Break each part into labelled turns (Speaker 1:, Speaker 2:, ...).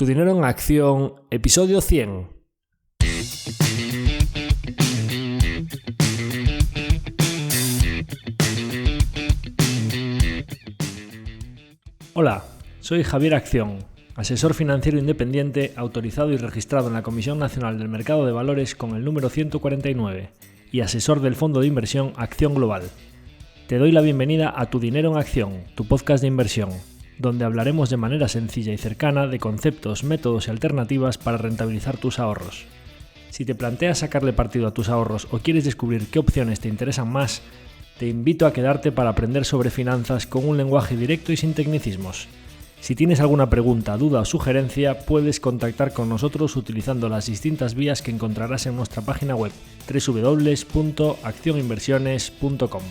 Speaker 1: Tu dinero en acción, episodio 100. Hola, soy Javier Acción, asesor financiero independiente autorizado y registrado en la Comisión Nacional del Mercado de Valores con el número 149 y asesor del fondo de inversión Acción Global. Te doy la bienvenida a Tu dinero en acción, tu podcast de inversión, donde hablaremos de manera sencilla y cercana de conceptos, métodos y alternativas para rentabilizar tus ahorros. Si te planteas sacarle partido a tus ahorros o quieres descubrir qué opciones te interesan más, te invito a quedarte para aprender sobre finanzas con un lenguaje directo y sin tecnicismos. Si tienes alguna pregunta, duda o sugerencia, puedes contactar con nosotros utilizando las distintas vías que encontrarás en nuestra página web www.accioninversiones.com.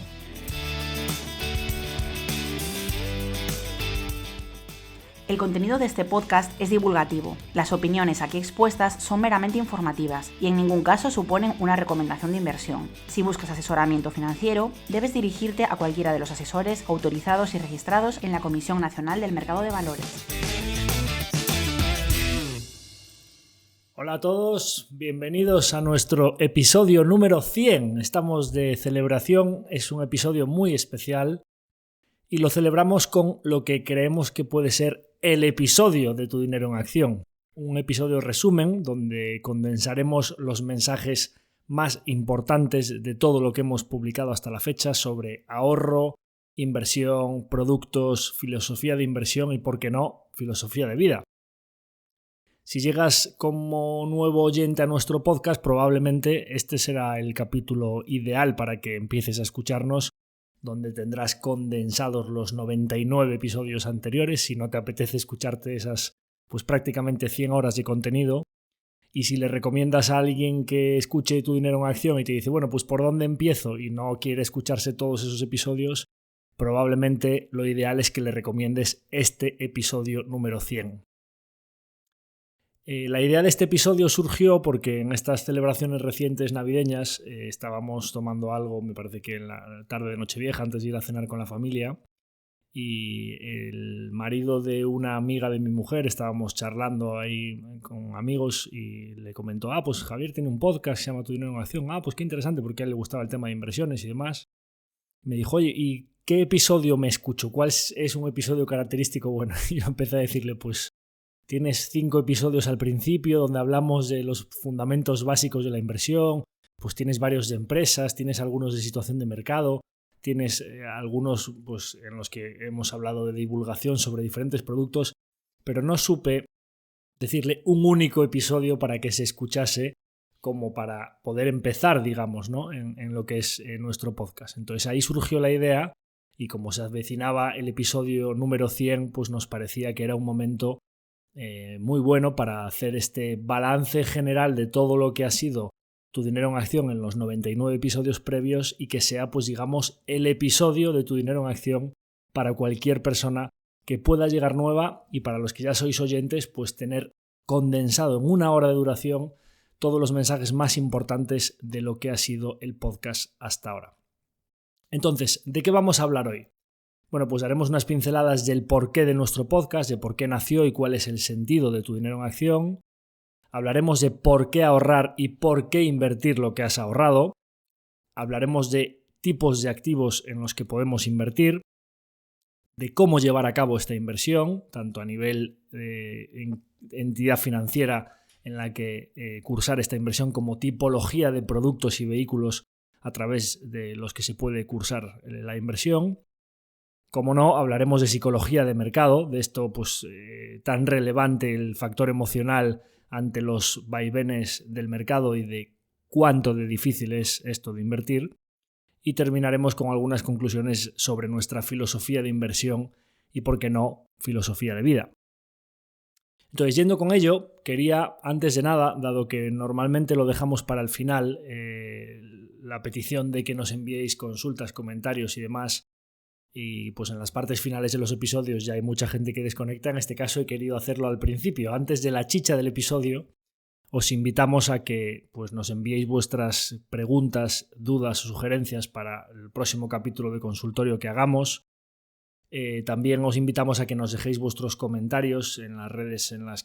Speaker 2: El contenido de este podcast es divulgativo. Las opiniones aquí expuestas son meramente informativas y en ningún caso suponen una recomendación de inversión. Si buscas asesoramiento financiero, debes dirigirte a cualquiera de los asesores autorizados y registrados en la Comisión Nacional del Mercado de Valores.
Speaker 1: Hola a todos, bienvenidos a nuestro episodio número 100. Estamos de celebración, es un episodio muy especial y lo celebramos con lo que creemos que puede ser el episodio de Tu dinero en acción. Un episodio resumen donde condensaremos los mensajes más importantes de todo lo que hemos publicado hasta la fecha sobre ahorro, inversión, productos, filosofía de inversión y, por qué no, filosofía de vida. Si llegas como nuevo oyente a nuestro podcast, probablemente este será el capítulo ideal para que empieces a escucharnos, donde tendrás condensados los 99 episodios anteriores, si no te apetece escucharte esas pues prácticamente 100 horas de contenido. Y si le recomiendas a alguien que escuche Tu dinero en acción y te dice, bueno, pues ¿por dónde empiezo? Y no quiere escucharse todos esos episodios, probablemente lo ideal es que le recomiendes este episodio número 100. La idea de este episodio surgió porque en estas celebraciones recientes navideñas estábamos tomando algo, me parece que en la tarde de Nochevieja, antes de ir a cenar con la familia, y el marido de una amiga de mi mujer, estábamos charlando ahí con amigos y le comentó, pues Javier tiene un podcast que se llama Tu dinero en acción. Pues qué interesante, porque a él le gustaba el tema de inversiones y demás. Me dijo, oye, ¿y qué episodio me escucho? ¿Cuál es un episodio característico? Bueno, yo empecé a decirle, pues tienes 5 episodios al principio donde hablamos de los fundamentos básicos de la inversión, pues tienes varios de empresas, tienes algunos de situación de mercado, tienes algunos pues, en los que hemos hablado de divulgación sobre diferentes productos, pero no supe decirle un único episodio para que se escuchase como para poder empezar, digamos, ¿no? en lo que es nuestro podcast. Entonces ahí surgió la idea y como se avecinaba el episodio número 100, pues nos parecía que era un momento muy bueno para hacer este balance general de todo lo que ha sido Tu dinero en acción en los 99 episodios previos y que sea, pues digamos, el episodio de Tu dinero en acción para cualquier persona que pueda llegar nueva y para los que ya sois oyentes, pues tener condensado en 1 hora de duración todos los mensajes más importantes de lo que ha sido el podcast hasta ahora. Entonces, ¿de qué vamos a hablar hoy? Bueno, pues haremos unas pinceladas del porqué de nuestro podcast, de por qué nació y cuál es el sentido de Tu dinero en acción. Hablaremos de por qué ahorrar y por qué invertir lo que has ahorrado. Hablaremos de tipos de activos en los que podemos invertir, de cómo llevar a cabo esta inversión, tanto a nivel de entidad financiera en la que cursar esta inversión como tipología de productos y vehículos a través de los que se puede cursar la inversión. Como no, hablaremos de psicología de mercado, de esto pues tan relevante el factor emocional ante los vaivenes del mercado y de cuánto de difícil es esto de invertir. Y terminaremos con algunas conclusiones sobre nuestra filosofía de inversión y, por qué no, filosofía de vida. Entonces, yendo con ello, quería, antes de nada, dado que normalmente lo dejamos para el final, la petición de que nos enviéis consultas, comentarios y demás, y pues en las partes finales de los episodios ya hay mucha gente que desconecta. En este caso he querido hacerlo al principio, antes de la chicha del episodio. Os invitamos a que pues, nos enviéis vuestras preguntas, dudas o sugerencias para el próximo capítulo de consultorio que hagamos. También os invitamos a que nos dejéis vuestros comentarios en las redes en las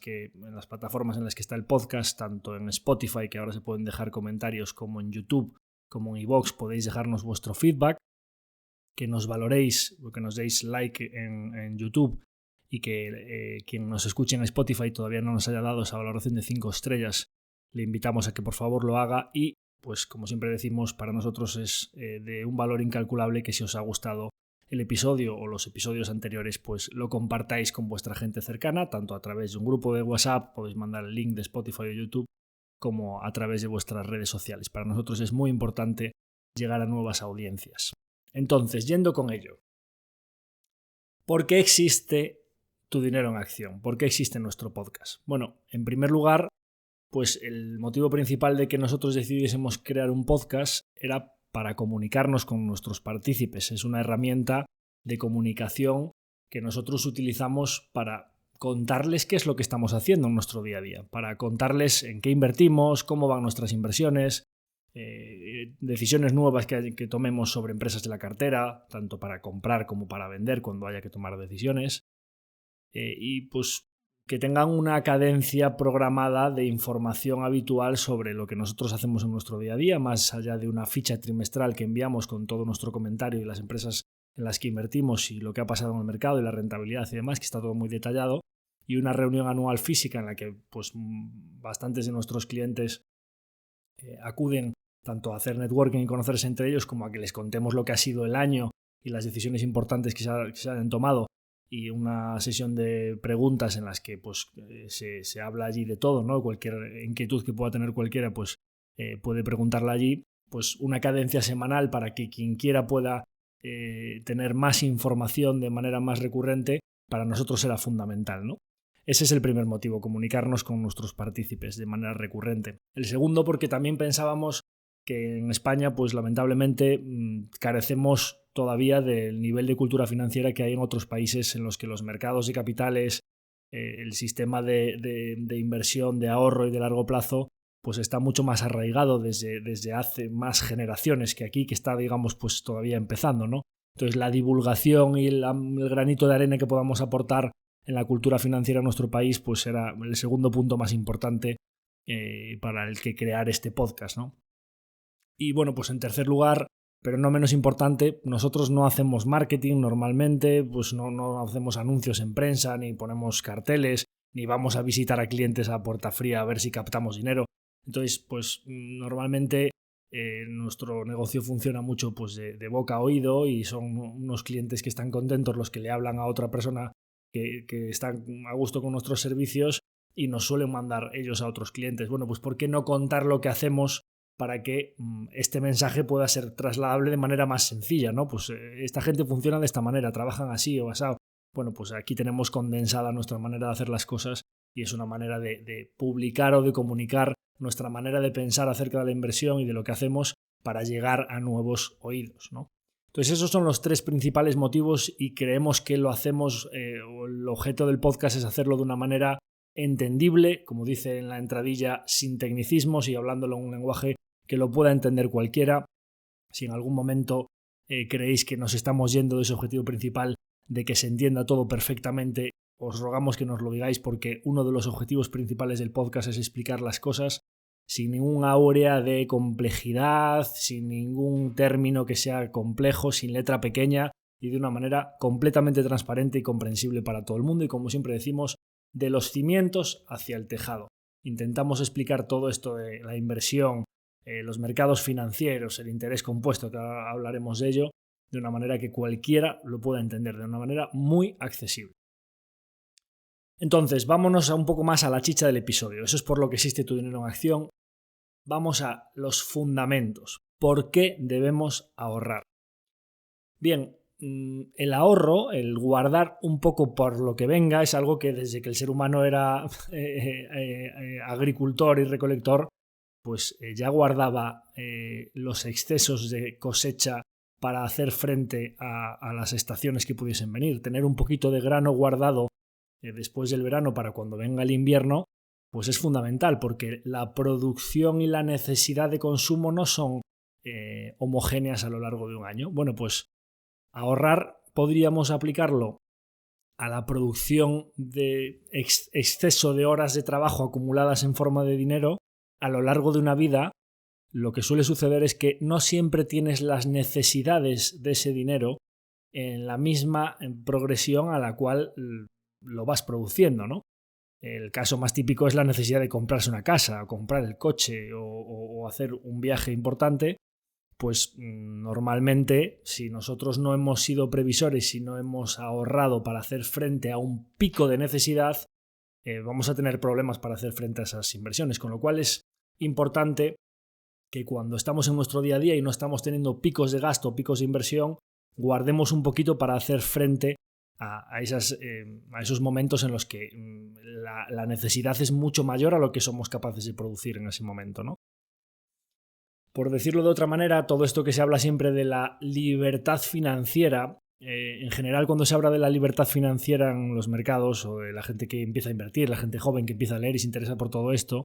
Speaker 1: plataformas en las que está el podcast, tanto en Spotify, que ahora se pueden dejar comentarios, como en YouTube, como en iVoox. Podéis dejarnos vuestro feedback, que nos valoréis, que nos deis like en YouTube, y que quien nos escuche en Spotify todavía no nos haya dado esa valoración de 5 estrellas, le invitamos a que por favor lo haga. Y pues como siempre decimos, para nosotros es de un valor incalculable que si os ha gustado el episodio o los episodios anteriores, pues lo compartáis con vuestra gente cercana, tanto a través de un grupo de WhatsApp, podéis mandar el link de Spotify o YouTube, como a través de vuestras redes sociales. Para nosotros es muy importante llegar a nuevas audiencias. Entonces, yendo con ello, ¿por qué existe Tu Dinero en Acción? ¿Por qué existe nuestro podcast? Bueno, en primer lugar, pues el motivo principal de que nosotros decidiésemos crear un podcast era para comunicarnos con nuestros partícipes. Es una herramienta de comunicación que nosotros utilizamos para contarles qué es lo que estamos haciendo en nuestro día a día, para contarles en qué invertimos, cómo van nuestras inversiones, decisiones nuevas que tomemos sobre empresas de la cartera, tanto para comprar como para vender cuando haya que tomar decisiones, y pues que tengan una cadencia programada de información habitual sobre lo que nosotros hacemos en nuestro día a día, más allá de una ficha trimestral que enviamos con todo nuestro comentario y las empresas en las que invertimos y lo que ha pasado en el mercado y la rentabilidad y demás, que está todo muy detallado, y una reunión anual física en la que pues bastantes de nuestros clientes acuden tanto a hacer networking y conocerse entre ellos, como a que les contemos lo que ha sido el año y las decisiones importantes que se han tomado, y una sesión de preguntas en las que pues se habla allí de todo, ¿no? Cualquier inquietud que pueda tener cualquiera pues puede preguntarla allí. Pues una cadencia semanal para que quien quiera pueda tener más información de manera más recurrente, para nosotros será fundamental, ¿no? Ese es el primer motivo, comunicarnos con nuestros partícipes de manera recurrente. El segundo, porque también pensábamos que en España, pues lamentablemente, carecemos todavía del nivel de cultura financiera que hay en otros países en los que los mercados de capitales, el sistema de inversión, de ahorro y de largo plazo, pues está mucho más arraigado desde hace más generaciones que aquí, que está, digamos, pues todavía empezando, ¿no? Entonces la divulgación y el granito de arena que podamos aportar en la cultura financiera en nuestro país, pues será el segundo punto más importante para el que crear este podcast, ¿no? Y bueno, pues en tercer lugar, pero no menos importante, nosotros no hacemos marketing normalmente, pues no hacemos anuncios en prensa, ni ponemos carteles, ni vamos a visitar a clientes a puerta fría a ver si captamos dinero. Entonces, pues normalmente nuestro negocio funciona mucho pues de boca a oído, y son unos clientes que están contentos los que le hablan a otra persona que están a gusto con nuestros servicios, y nos suelen mandar ellos a otros clientes. Bueno, pues ¿por qué no contar lo que hacemos para que este mensaje pueda ser trasladable de manera más sencilla, ¿no? Pues esta gente funciona de esta manera, trabajan así o así. Bueno, pues aquí tenemos condensada nuestra manera de hacer las cosas, y es una manera de publicar o de comunicar nuestra manera de pensar acerca de la inversión y de lo que hacemos para llegar a nuevos oídos, ¿no? Entonces esos son los tres principales motivos, y creemos que lo hacemos, o el objeto del podcast es hacerlo de una manera entendible, como dice en la entradilla, sin tecnicismos y hablándolo en un lenguaje que lo pueda entender cualquiera. Si en algún momento creéis que nos estamos yendo de ese objetivo principal de que se entienda todo perfectamente, os rogamos que nos lo digáis, porque uno de los objetivos principales del podcast es explicar las cosas sin ninguna áurea de complejidad, sin ningún término que sea complejo, sin letra pequeña, y de una manera completamente transparente y comprensible para todo el mundo, y como siempre decimos, de los cimientos hacia el tejado. Intentamos explicar todo esto de la inversión, los mercados financieros, el interés compuesto, que ahora hablaremos de ello, de una manera que cualquiera lo pueda entender, de una manera muy accesible. Entonces, vámonos un poco más a la chicha del episodio. Eso es por lo que existe Tu Dinero en Acción. Vamos a los fundamentos. ¿Por qué debemos ahorrar? Bien, el ahorro, el guardar un poco por lo que venga, es algo que desde que el ser humano era agricultor y recolector, pues ya guardaba los excesos de cosecha para hacer frente a las estaciones que pudiesen venir. Tener un poquito de grano guardado después del verano para cuando venga el invierno, pues es fundamental, porque la producción y la necesidad de consumo no son homogéneas a lo largo de un año. Bueno, pues ahorrar podríamos aplicarlo a la producción de exceso de horas de trabajo acumuladas en forma de dinero. A lo largo de una vida, lo que suele suceder es que no siempre tienes las necesidades de ese dinero en la misma progresión a la cual lo vas produciendo, ¿no? El caso más típico es la necesidad de comprarse una casa, o comprar el coche o hacer un viaje importante. Pues normalmente, si nosotros no hemos sido previsores y no hemos ahorrado para hacer frente a un pico de necesidad, vamos a tener problemas para hacer frente a esas inversiones, con lo cual es importante que cuando estamos en nuestro día a día y no estamos teniendo picos de gasto, picos de inversión, guardemos un poquito para hacer frente a esos momentos en los que la necesidad es mucho mayor a lo que somos capaces de producir en ese momento, ¿no? Por decirlo de otra manera, todo esto que se habla siempre de la libertad financiera, en general cuando se habla de la libertad financiera en los mercados o de la gente que empieza a invertir, la gente joven que empieza a leer y se interesa por todo esto,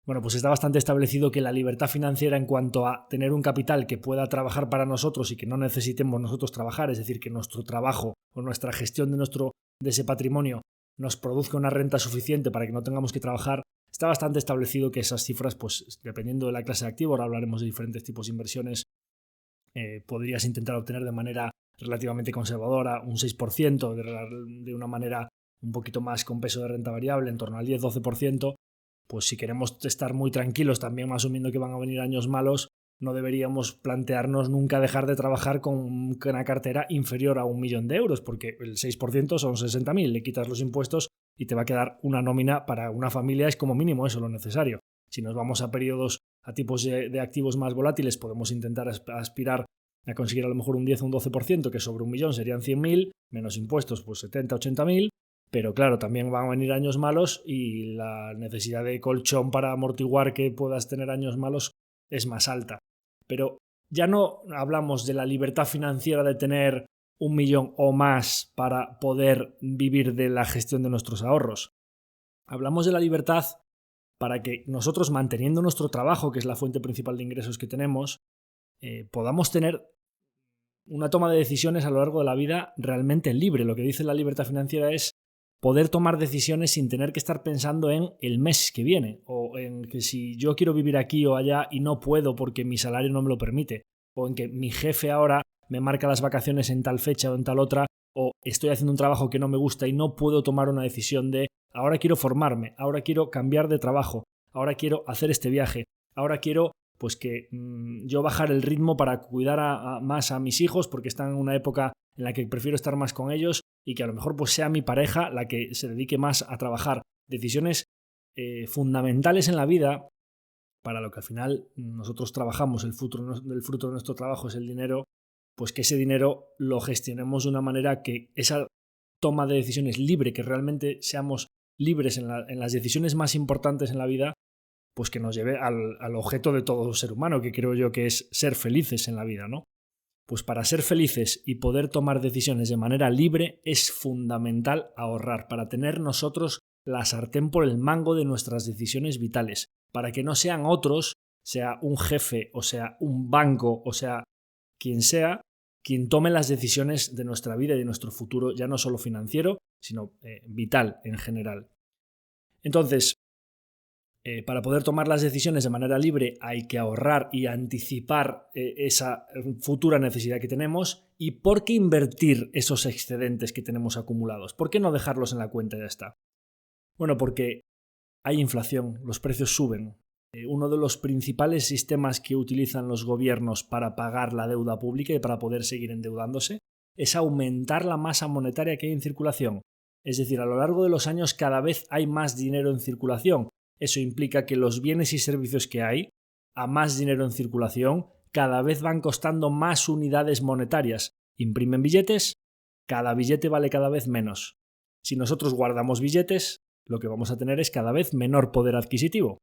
Speaker 1: bueno, pues está bastante establecido que la libertad financiera en cuanto a tener un capital que pueda trabajar para nosotros y que no necesitemos nosotros trabajar, es decir, que nuestro trabajo o nuestra gestión de ese patrimonio nos produzca una renta suficiente para que no tengamos que trabajar, está bastante establecido que esas cifras, pues dependiendo de la clase de activo, ahora hablaremos de diferentes tipos de inversiones, podrías intentar obtener de manera relativamente conservadora un 6%, de una manera un poquito más con peso de renta variable, en torno al 10-12%, pues si queremos estar muy tranquilos, también asumiendo que van a venir años malos, no deberíamos plantearnos nunca dejar de trabajar con una cartera inferior a 1.000.000 de euros, porque el 6% son 60.000, le quitas los impuestos y te va a quedar una nómina para una familia, es como mínimo eso lo necesario. Si nos vamos a periodos, a tipos de activos más volátiles, podemos intentar aspirar a conseguir a lo mejor un 10 o un 12%, que sobre 1.000.000 serían 100.000, menos impuestos pues 70, 80.000, pero claro, también van a venir años malos y la necesidad de colchón para amortiguar que puedas tener años malos es más alta. Pero ya no hablamos de la libertad financiera de tener 1.000.000 o más para poder vivir de la gestión de nuestros ahorros. Hablamos de la libertad para que nosotros, manteniendo nuestro trabajo, que es la fuente principal de ingresos que tenemos, podamos tener una toma de decisiones a lo largo de la vida realmente libre. Lo que dice la libertad financiera es poder tomar decisiones sin tener que estar pensando en el mes que viene, o en que si yo quiero vivir aquí o allá y no puedo porque mi salario no me lo permite, o en que mi jefe ahora me marca las vacaciones en tal fecha o en tal otra, o estoy haciendo un trabajo que no me gusta y no puedo tomar una decisión de ahora quiero formarme, ahora quiero cambiar de trabajo, ahora quiero hacer este viaje, ahora quiero pues que yo bajar el ritmo para cuidar más a mis hijos porque están en una época en la que prefiero estar más con ellos y que a lo mejor pues sea mi pareja la que se dedique más a trabajar. Decisiones fundamentales en la vida para lo que al final nosotros trabajamos, el fruto de nuestro trabajo es el dinero, pues que ese dinero lo gestionemos de una manera que esa toma de decisiones libre, que realmente seamos libres en las decisiones más importantes en la vida, pues que nos lleve al objeto de todo ser humano, que creo yo que es ser felices en la vida, ¿no? Pues para ser felices y poder tomar decisiones de manera libre es fundamental ahorrar, para tener nosotros la sartén por el mango de nuestras decisiones vitales, para que no sean otros, sea un jefe o sea un banco o sea quien sea, quien tome las decisiones de nuestra vida y de nuestro futuro, ya no solo financiero, sino vital en general. Entonces, para poder tomar las decisiones de manera libre hay que ahorrar y anticipar esa futura necesidad que tenemos. ¿Y por qué invertir esos excedentes que tenemos acumulados? ¿Por qué no dejarlos en la cuenta y ya está? Bueno, porque hay inflación, los precios suben. Uno de los principales sistemas que utilizan los gobiernos para pagar la deuda pública y para poder seguir endeudándose es aumentar la masa monetaria que hay en circulación. Es decir, a lo largo de los años cada vez hay más dinero en circulación. Eso implica que los bienes y servicios que hay, a más dinero en circulación, cada vez van costando más unidades monetarias. Imprimen billetes, cada billete vale cada vez menos. Si nosotros guardamos billetes, lo que vamos a tener es cada vez menor poder adquisitivo.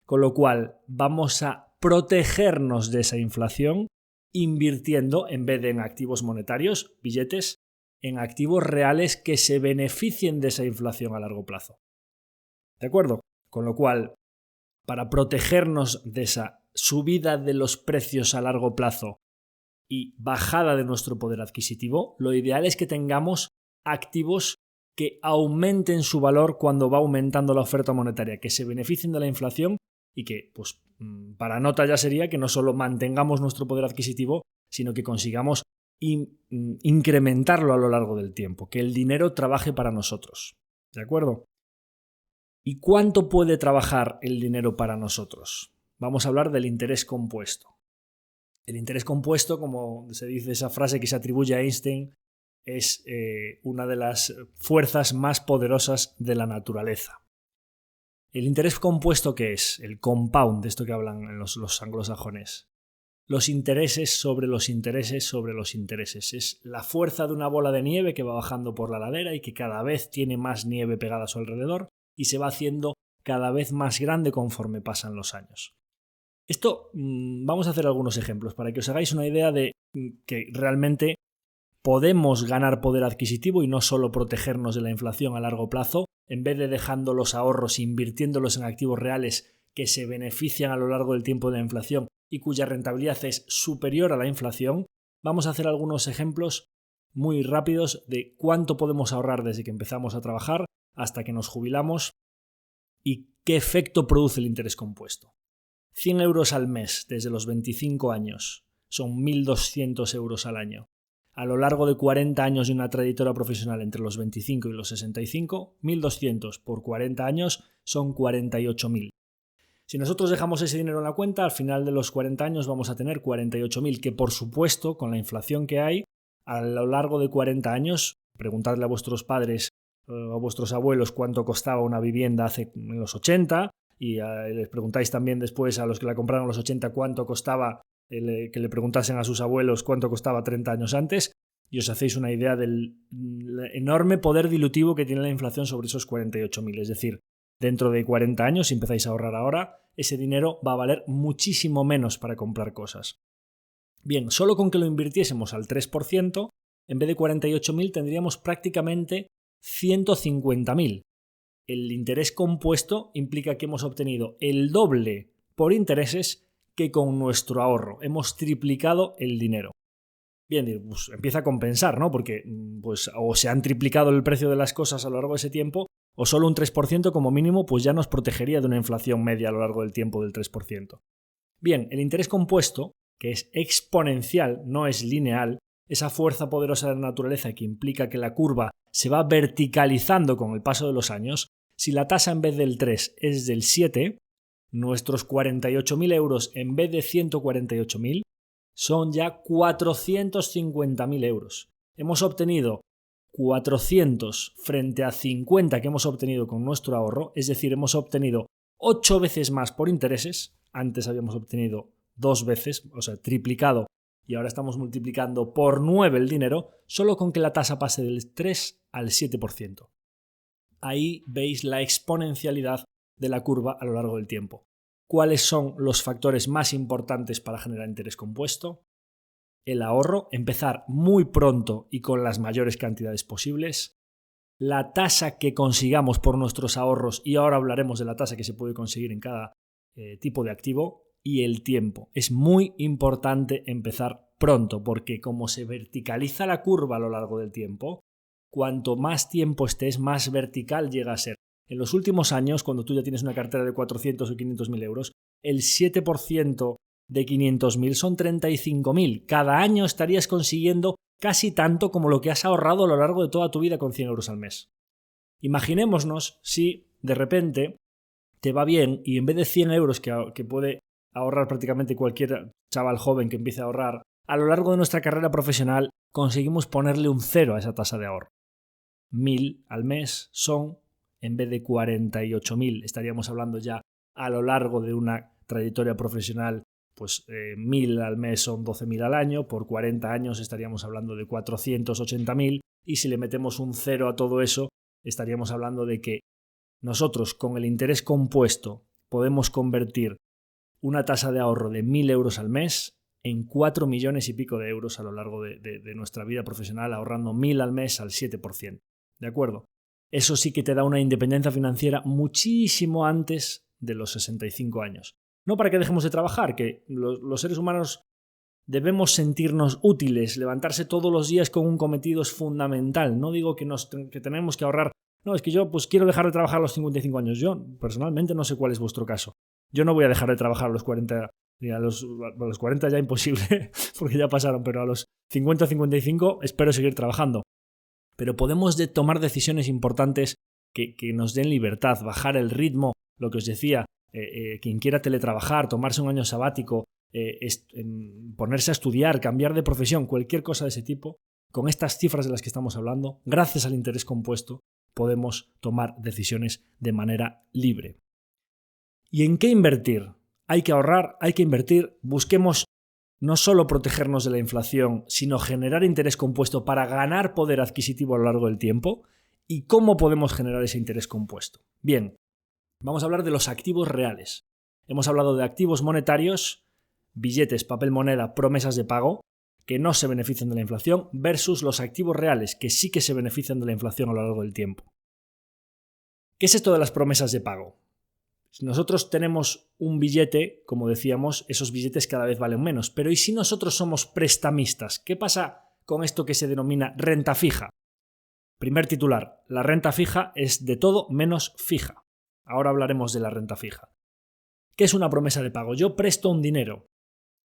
Speaker 1: Con lo cual, vamos a protegernos de esa inflación invirtiendo, en vez de en activos monetarios, billetes, en activos reales que se beneficien de esa inflación a largo plazo. ¿De acuerdo? Con lo cual, para protegernos de esa subida de los precios a largo plazo y bajada de nuestro poder adquisitivo, lo ideal es que tengamos activos que aumenten su valor cuando va aumentando la oferta monetaria, que se beneficien de la inflación y que, pues, para nota ya sería que no solo mantengamos nuestro poder adquisitivo, sino que consigamos incrementarlo a lo largo del tiempo, que el dinero trabaje para nosotros. ¿De acuerdo? ¿Y cuánto puede trabajar el dinero para nosotros? Vamos a hablar del interés compuesto. El interés compuesto, como se dice esa frase que se atribuye a Einstein, es una de las fuerzas más poderosas de la naturaleza. ¿El interés compuesto qué es? El compound, de esto que hablan los anglosajones. Los intereses sobre los intereses sobre los intereses. Es la fuerza de una bola de nieve que va bajando por la ladera y que cada vez tiene más nieve pegada a su alrededor y se va haciendo cada vez más grande conforme pasan los años. Esto, vamos a hacer algunos ejemplos para que os hagáis una idea de que realmente podemos ganar poder adquisitivo y no solo protegernos de la inflación a largo plazo, en vez de dejando los ahorros e invirtiéndolos en activos reales que se benefician a lo largo del tiempo de la inflación y cuya rentabilidad es superior a la inflación. Vamos a hacer algunos ejemplos muy rápidos de cuánto podemos ahorrar desde que empezamos a trabajar hasta que nos jubilamos y qué efecto produce el interés compuesto. 100 euros al mes desde los 25 años son 1.200 euros al año. A lo largo de 40 años de una trayectoria profesional entre los 25 y los 65, 1.200 por 40 años son 48.000. Si nosotros dejamos ese dinero en la cuenta, al final de los 40 años vamos a tener 48.000, que por supuesto, con la inflación que hay, a lo largo de 40 años, preguntadle a vuestros padres o a vuestros abuelos cuánto costaba una vivienda en los 80 y les preguntáis también después a los que la compraron en los 80 cuánto costaba, que le preguntasen a sus abuelos cuánto costaba 30 años antes y os hacéis una idea del enorme poder dilutivo que tiene la inflación sobre esos 48.000. Es decir, dentro de 40 años, si empezáis a ahorrar ahora, ese dinero va a valer muchísimo menos para comprar cosas. Bien, solo con que lo invirtiésemos al 3%, en vez de 48.000 tendríamos prácticamente 150.000. El interés compuesto implica que hemos obtenido el doble por intereses que con nuestro ahorro. Hemos triplicado el dinero. Bien, pues empieza a compensar, ¿no? Porque pues, o se han triplicado el precio de las cosas a lo largo de ese tiempo, o solo un 3% como mínimo pues ya nos protegería de una inflación media a lo largo del tiempo del 3%. Bien, el interés compuesto, que es exponencial, no es lineal, esa fuerza poderosa de la naturaleza que implica que la curva se va verticalizando con el paso de los años, si la tasa en vez del 3 es del 7, nuestros 48.000 euros en vez de 148.000 son ya 450.000 euros. Hemos obtenido 400 frente a 50 que hemos obtenido con nuestro ahorro, es decir, hemos obtenido 8 veces más por intereses. Antes habíamos obtenido 2 veces, o sea, triplicado, y ahora estamos multiplicando por 9 el dinero, solo con que la tasa pase del 3 al 7%. Ahí veis la exponencialidad de la curva a lo largo del tiempo. ¿Cuáles son los factores más importantes para generar interés compuesto? El ahorro, empezar muy pronto y con las mayores cantidades posibles. La tasa que consigamos por nuestros ahorros, y ahora hablaremos de la tasa que se puede conseguir en cada tipo de activo, y el tiempo. Es muy importante empezar pronto porque como se verticaliza la curva a lo largo del tiempo, cuanto más tiempo estés, más vertical llega a ser. En los últimos años, cuando tú ya tienes una cartera de 400 o 500.000 euros, el 7% de 500.000 son 35.000. Cada año estarías consiguiendo casi tanto como lo que has ahorrado a lo largo de toda tu vida con 100 euros al mes. Imaginémonos si de repente te va bien y en vez de 100 euros que puede ahorrar prácticamente cualquier chaval joven que empiece a ahorrar, a lo largo de nuestra carrera profesional conseguimos ponerle un 0 a esa tasa de ahorro. 1.000 al mes son, en vez de 48.000, estaríamos hablando ya a lo largo de una trayectoria profesional, pues 1.000 al mes son 12.000 al año, por 40 años estaríamos hablando de 480.000 y si le metemos un 0 a todo eso, estaríamos hablando de que nosotros con el interés compuesto podemos convertir una tasa de ahorro de 1.000 euros al mes en 4 millones y pico de euros a lo largo de nuestra vida profesional, ahorrando 1.000 al mes al 7%. ¿De acuerdo? Eso sí que te da una independencia financiera muchísimo antes de los 65 años. No para que dejemos de trabajar, que los seres humanos Debemos sentirnos útiles, levantarse todos los días con un cometido es fundamental. No digo que tenemos que ahorrar. No, es que yo pues quiero dejar de trabajar a los 55 años. Yo personalmente no sé cuál es vuestro caso. Yo no voy a dejar de trabajar a los 40, a los 40 ya imposible, porque ya pasaron, pero a los 50 o 55 espero seguir trabajando. Pero podemos tomar decisiones importantes que nos den libertad, bajar el ritmo, lo que os decía, quien quiera teletrabajar, tomarse un año sabático, ponerse a estudiar, cambiar de profesión, cualquier cosa de ese tipo, con estas cifras de las que estamos hablando, gracias al interés compuesto, podemos tomar decisiones de manera libre. ¿Y en qué invertir? Hay que ahorrar, hay que invertir, busquemos no solo protegernos de la inflación, sino generar interés compuesto para ganar poder adquisitivo a lo largo del tiempo. ¿Y cómo podemos generar ese interés compuesto? Bien, vamos a hablar de los activos reales. Hemos hablado de activos monetarios, billetes, papel moneda, promesas de pago, que no se benefician de la inflación, versus los activos reales, que sí que se benefician de la inflación a lo largo del tiempo. ¿Qué es esto de las promesas de pago? Si nosotros tenemos un billete, como decíamos, esos billetes cada vez valen menos. Pero ¿y si nosotros somos prestamistas? ¿Qué pasa con esto que se denomina renta fija? Primer titular, la renta fija es de todo menos fija. Ahora hablaremos de la renta fija. ¿Qué es una promesa de pago? Yo presto un dinero.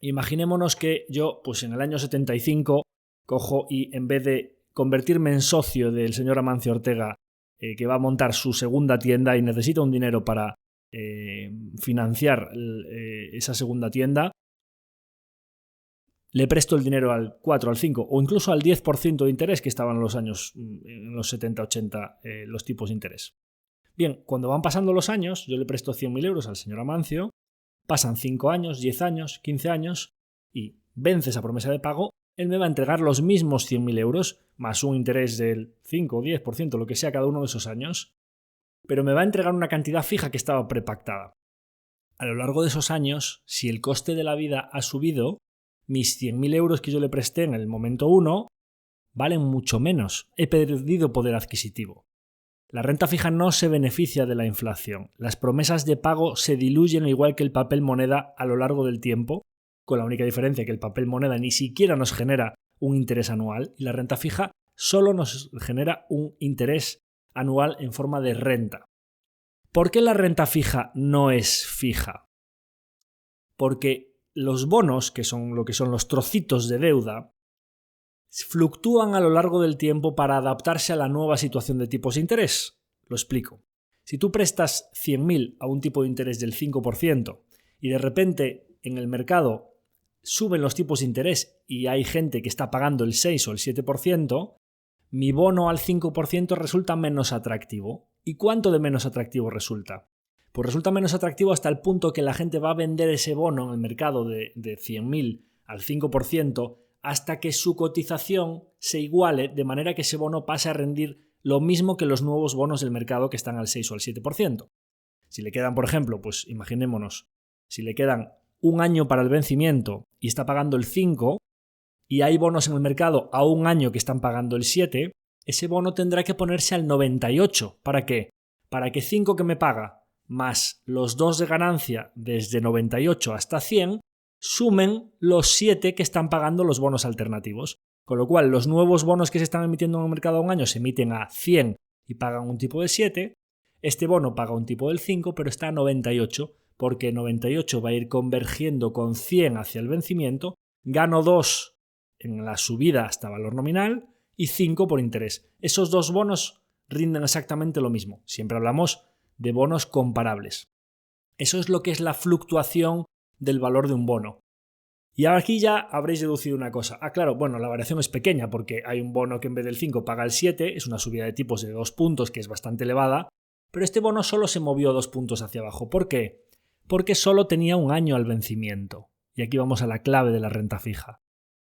Speaker 1: Imaginémonos que yo, pues en el año 75, cojo y en vez de convertirme en socio del señor Amancio Ortega, que va a montar su segunda tienda y necesita un dinero para financiar esa segunda tienda, le presto el dinero al 4, al 5 o incluso al 10% de interés que estaban en los años, en los 70, 80, los tipos de interés. Bien, cuando van pasando los años, yo le presto 100.000 euros al señor Amancio, pasan 5 años, 10 años, 15 años y vence esa promesa de pago, él me va a entregar los mismos 100.000 euros más un interés del 5 o 10%, lo que sea cada uno de esos años, pero me va a entregar una cantidad fija que estaba prepactada. A lo largo de esos años, si el coste de la vida ha subido, mis 100.000 euros que yo le presté en el momento 1 valen mucho menos. He perdido poder adquisitivo. La renta fija no se beneficia de la inflación. Las promesas de pago se diluyen igual que el papel moneda a lo largo del tiempo, con la única diferencia que el papel moneda ni siquiera nos genera un interés anual y la renta fija solo nos genera un interés anual en forma de renta. ¿Por qué la renta fija no es fija? Porque los bonos, que son lo que son los trocitos de deuda, fluctúan a lo largo del tiempo para adaptarse a la nueva situación de tipos de interés. Lo explico. Si tú prestas 100.000 a un tipo de interés del 5% y de repente en el mercado suben los tipos de interés y hay gente que está pagando el 6 o el 7%, mi bono al 5% resulta menos atractivo. ¿Y cuánto de menos atractivo resulta? Pues resulta menos atractivo hasta el punto que la gente va a vender ese bono en el mercado de 100.000 al 5% hasta que su cotización se iguale, de manera que ese bono pase a rendir lo mismo que los nuevos bonos del mercado que están al 6 o al 7%. Si le quedan, por ejemplo, pues imaginémonos, si le quedan un año para el vencimiento y está pagando el 5 y hay bonos en el mercado a un año que están pagando el 7, ese bono tendrá que ponerse al 98. ¿Para qué? Para que 5 que me paga más los 2 de ganancia desde 98 hasta 100 sumen los 7 que están pagando los bonos alternativos. Con lo cual, los nuevos bonos que se están emitiendo en el mercado a un año se emiten a 100 y pagan un tipo de 7. Este bono paga un tipo del 5, pero está a 98, porque 98 va a ir convergiendo con 100 hacia el vencimiento. Gano 2 en la subida hasta valor nominal y 5 por interés. Esos dos bonos rinden exactamente lo mismo. Siempre hablamos de bonos comparables. Eso es lo que es la fluctuación del valor de un bono. Y aquí ya habréis deducido una cosa. Claro, bueno, la variación es pequeña porque hay un bono que en vez del 5 paga el 7, es una subida de tipos de 2 puntos que es bastante elevada, pero este bono solo se movió 2 puntos hacia abajo. ¿Por qué? Porque solo tenía un año al vencimiento. Y aquí vamos a la clave de la renta fija.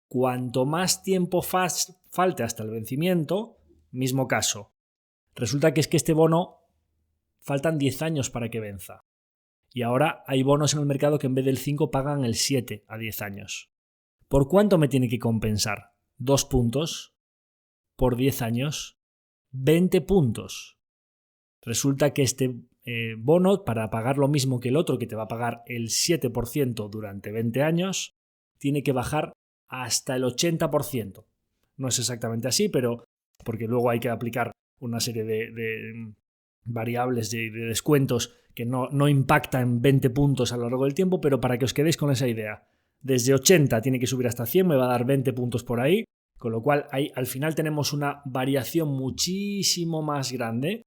Speaker 1: Cuanto más tiempo falte hasta el vencimiento, mismo caso. Resulta que es que este bono faltan 10 años para que venza. Y ahora hay bonos en el mercado que en vez del 5 pagan el 7 a 10 años. ¿Por cuánto me tiene que compensar? 2 puntos por 10 años, 20 puntos. Resulta que este bono, para pagar lo mismo que el otro, que te va a pagar el 7% durante 20 años, tiene que bajar hasta el 80%. No es exactamente así, pero porque luego hay que aplicar una serie de variables de descuentos que no impactan 20 puntos a lo largo del tiempo, pero para que os quedéis con esa idea. Desde 80 tiene que subir hasta 100, me va a dar 20 puntos por ahí, con lo cual ahí al final tenemos una variación muchísimo más grande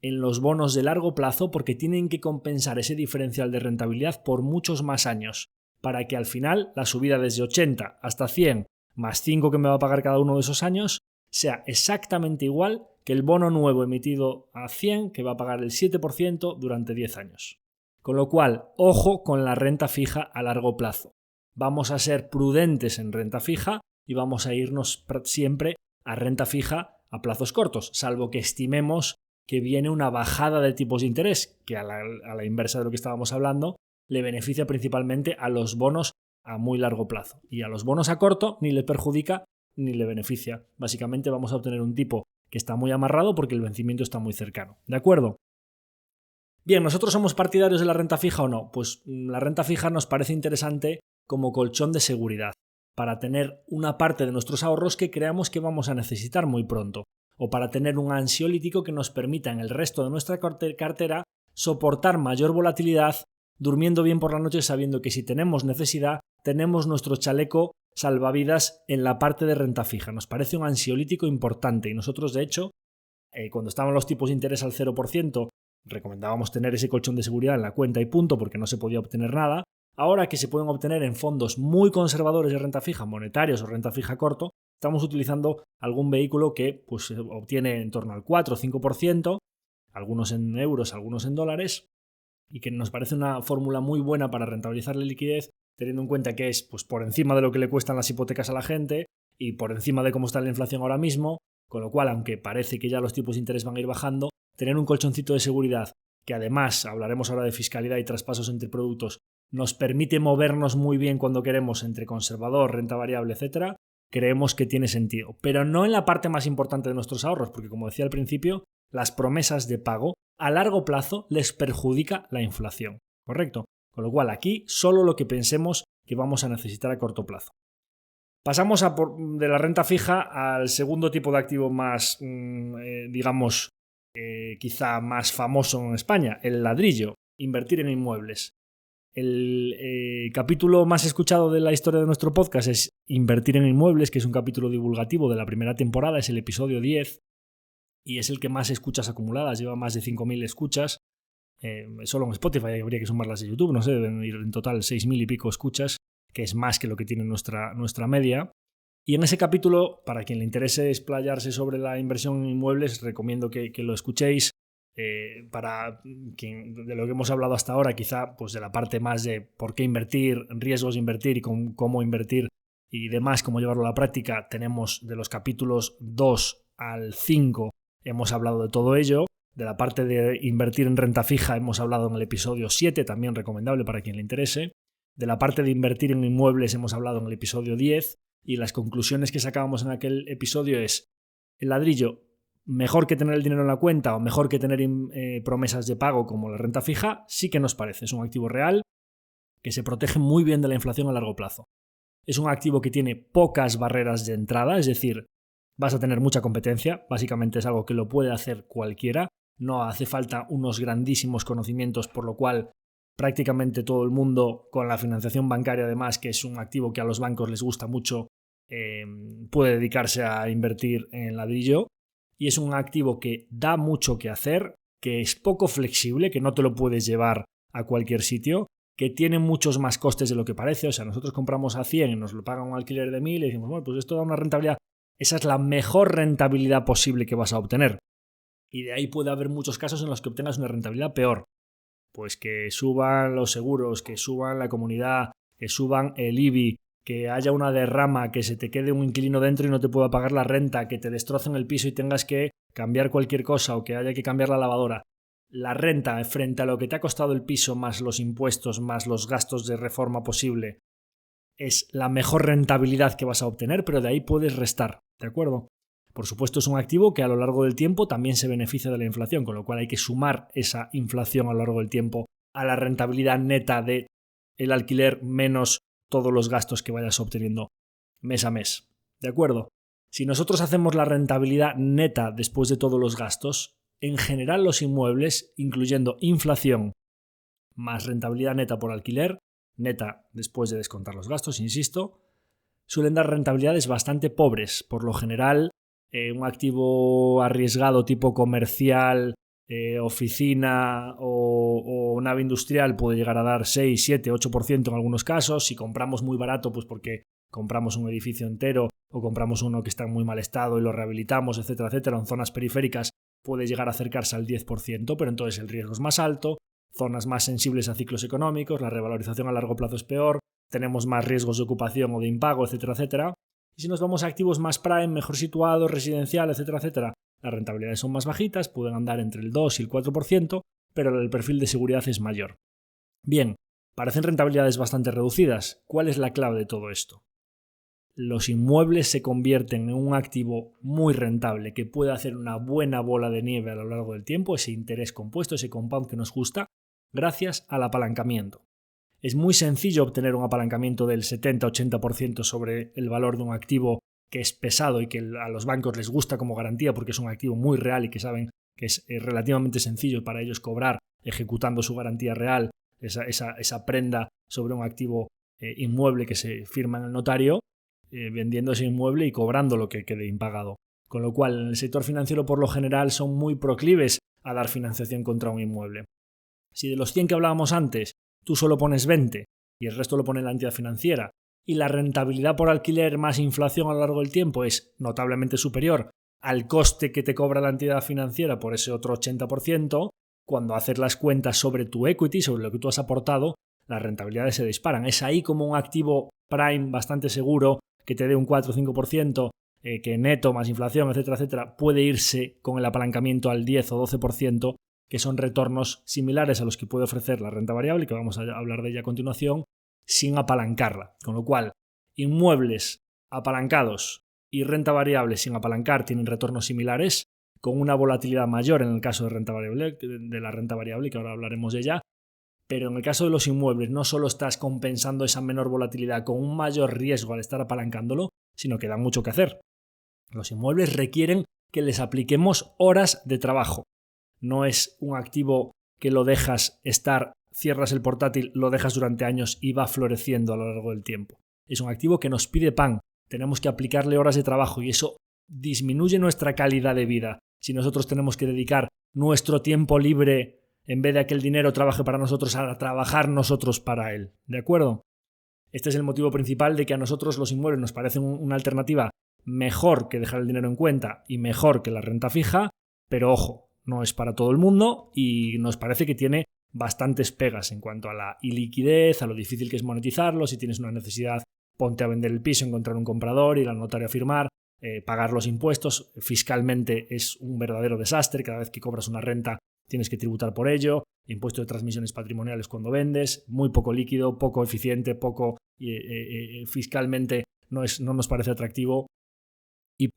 Speaker 1: en los bonos de largo plazo porque tienen que compensar ese diferencial de rentabilidad por muchos más años, para que al final la subida desde 80 hasta 100 más 5 que me va a pagar cada uno de esos años sea exactamente igual que el bono nuevo emitido a 100 que va a pagar el 7% durante 10 años. Con lo cual, ojo con la renta fija a largo plazo. Vamos a ser prudentes en renta fija y vamos a irnos siempre a renta fija a plazos cortos, salvo que estimemos que viene una bajada de tipos de interés, que a la inversa de lo que estábamos hablando, le beneficia principalmente a los bonos a muy largo plazo. Y a los bonos a corto ni le perjudica ni le beneficia. Básicamente vamos a obtener un tipo que está muy amarrado porque el vencimiento está muy cercano. ¿De acuerdo? Bien, ¿nosotros somos partidarios de la renta fija o no? Pues la renta fija nos parece interesante como colchón de seguridad, para tener una parte de nuestros ahorros que creamos que vamos a necesitar muy pronto, o para tener un ansiolítico que nos permita en el resto de nuestra cartera soportar mayor volatilidad, durmiendo bien por la noche sabiendo que si tenemos necesidad, tenemos nuestro chaleco salvavidas en la parte de renta fija. Nos parece un ansiolítico importante y nosotros, de hecho, cuando estaban los tipos de interés al 0%, recomendábamos tener ese colchón de seguridad en la cuenta y punto porque no se podía obtener nada. Ahora que se pueden obtener en fondos muy conservadores de renta fija, monetarios o renta fija corto, estamos utilizando algún vehículo que pues, obtiene en torno al 4 o 5%, algunos en euros, algunos en dólares, y que nos parece una fórmula muy buena para rentabilizar la liquidez, teniendo en cuenta que es pues, por encima de lo que le cuestan las hipotecas a la gente y por encima de cómo está la inflación ahora mismo, con lo cual, aunque parece que ya los tipos de interés van a ir bajando, tener un colchoncito de seguridad que además, hablaremos ahora de fiscalidad y traspasos entre productos, nos permite movernos muy bien cuando queremos entre conservador, renta variable, etcétera, creemos que tiene sentido. Pero no en la parte más importante de nuestros ahorros, porque como decía al principio, las promesas de pago a largo plazo les perjudica la inflación, ¿correcto? Con lo cual aquí solo lo que pensemos que vamos a necesitar a corto plazo. Pasamos de la renta fija al segundo tipo de activo más, digamos, quizá más famoso en España, el ladrillo, invertir en inmuebles. El capítulo más escuchado de la historia de nuestro podcast es Invertir en inmuebles, que es un capítulo divulgativo de la primera temporada, es el episodio 10 y es el que más escuchas acumuladas, lleva más de 5.000 escuchas, solo en Spotify, habría que sumarlas de YouTube, no sé, deben ir en total 6.000 y pico escuchas, que es más que lo que tiene nuestra media. Y en ese capítulo, para quien le interese explayarse sobre la inversión en inmuebles, recomiendo que lo escuchéis. Para quien, de lo que hemos hablado hasta ahora, quizá pues de la parte más de por qué invertir, riesgos de invertir y cómo invertir y demás, cómo llevarlo a la práctica, tenemos de los capítulos 2 al 5, hemos hablado de todo ello. De la parte de invertir en renta fija hemos hablado en el episodio 7, también recomendable para quien le interese. De la parte de invertir en inmuebles hemos hablado en el episodio 10 y las conclusiones que sacábamos en aquel episodio es: el ladrillo, mejor que tener el dinero en la cuenta o mejor que tener promesas de pago como la renta fija, sí que nos parece. Es un activo real que se protege muy bien de la inflación a largo plazo. Es un activo que tiene pocas barreras de entrada, es decir, vas a tener mucha competencia. Básicamente es algo que lo puede hacer cualquiera. No hace falta unos grandísimos conocimientos, por lo cual prácticamente todo el mundo, con la financiación bancaria además, que es un activo que a los bancos les gusta mucho, puede dedicarse a invertir en ladrillo. Y es un activo que da mucho que hacer, que es poco flexible, que no te lo puedes llevar a cualquier sitio, que tiene muchos más costes de lo que parece. O sea, nosotros compramos a 100 y nos lo pagan un alquiler de 1.000 y decimos, bueno, pues esto da una rentabilidad. Esa es la mejor rentabilidad posible que vas a obtener. Y de ahí puede haber muchos casos en los que obtengas una rentabilidad peor. Pues que suban los seguros, que suban la comunidad, que suban el IBI, que haya una derrama, que se te quede un inquilino dentro y no te pueda pagar la renta, que te destrocen el piso y tengas que cambiar cualquier cosa o que haya que cambiar la lavadora. La renta frente a lo que te ha costado el piso más los impuestos más los gastos de reforma posible es la mejor rentabilidad que vas a obtener, pero de ahí puedes restar, ¿de acuerdo? Por supuesto es un activo que a lo largo del tiempo también se beneficia de la inflación, con lo cual hay que sumar esa inflación a lo largo del tiempo a la rentabilidad neta de el alquiler menos todos los gastos que vayas obteniendo mes a mes. ¿De acuerdo? Si nosotros hacemos la rentabilidad neta después de todos los gastos, en general los inmuebles, incluyendo inflación más rentabilidad neta por alquiler, neta después de descontar los gastos, insisto, suelen dar rentabilidades bastante pobres. Por lo general, un activo arriesgado tipo comercial, oficina o nave industrial puede llegar a dar 6, 7, 8% en algunos casos. Si compramos muy barato, pues porque compramos un edificio entero o compramos uno que está en muy mal estado y lo rehabilitamos, etcétera, etcétera, en zonas periféricas puede llegar a acercarse al 10%, pero entonces el riesgo es más alto, zonas más sensibles a ciclos económicos, la revalorización a largo plazo es peor, tenemos más riesgos de ocupación o de impago, etcétera, etcétera. Y si nos vamos a activos más prime, mejor situados, residencial, etcétera, etcétera, las rentabilidades son más bajitas, pueden andar entre el 2 y el 4%, pero el perfil de seguridad es mayor. Bien, parecen rentabilidades bastante reducidas. ¿Cuál es la clave de todo esto? Los inmuebles se convierten en un activo muy rentable que puede hacer una buena bola de nieve a lo largo del tiempo, ese interés compuesto, ese compound que nos gusta, gracias al apalancamiento. Es muy sencillo obtener un apalancamiento del 70-80% sobre el valor de un activo que es pesado y que a los bancos les gusta como garantía porque es un activo muy real y que saben que es relativamente sencillo para ellos cobrar ejecutando su garantía real, esa prenda sobre un activo inmueble que se firma en el notario, vendiendo ese inmueble y cobrando lo que quede impagado. Con lo cual, en el sector financiero por lo general son muy proclives a dar financiación contra un inmueble. Si de los 100 que hablábamos antes, tú solo pones 20 y el resto lo pone la entidad financiera, y la rentabilidad por alquiler más inflación a lo largo del tiempo es notablemente superior al coste que te cobra la entidad financiera por ese otro 80%, cuando haces las cuentas sobre tu equity, sobre lo que tú has aportado, las rentabilidades se disparan. Es ahí como un activo prime bastante seguro que te dé un 4 o 5%, que neto más inflación, etcétera, etcétera, puede irse con el apalancamiento al 10 o 12%, que son retornos similares a los que puede ofrecer la renta variable, que vamos a hablar de ella a continuación, sin apalancarla. Con lo cual, inmuebles apalancados y renta variable sin apalancar tienen retornos similares, con una volatilidad mayor en el caso de la renta variable, que ahora hablaremos de ella. Pero en el caso de los inmuebles no solo estás compensando esa menor volatilidad con un mayor riesgo al estar apalancándolo, sino que da mucho que hacer. Los inmuebles requieren que les apliquemos horas de trabajo. No es un activo que lo dejas estar, cierras el portátil, lo dejas durante años y va floreciendo a lo largo del tiempo. Es un activo que nos pide pan. Tenemos que aplicarle horas de trabajo y eso disminuye nuestra calidad de vida. Si nosotros tenemos que dedicar nuestro tiempo libre, en vez de que el dinero trabaje para nosotros, a trabajar nosotros para él. ¿De acuerdo? Este es el motivo principal de que a nosotros los inmuebles nos parecen una alternativa mejor que dejar el dinero en cuenta y mejor que la renta fija, pero ojo, no es para todo el mundo y nos parece que tiene bastantes pegas en cuanto a la iliquidez, a lo difícil que es monetizarlo. Si tienes una necesidad, ponte a vender el piso, encontrar un comprador, ir al notario a firmar, pagar los impuestos. Fiscalmente es un verdadero desastre. Cada vez que cobras una renta tienes que tributar por ello. Impuesto de transmisiones patrimoniales cuando vendes, muy poco líquido, poco eficiente, poco fiscalmente no nos parece atractivo. Y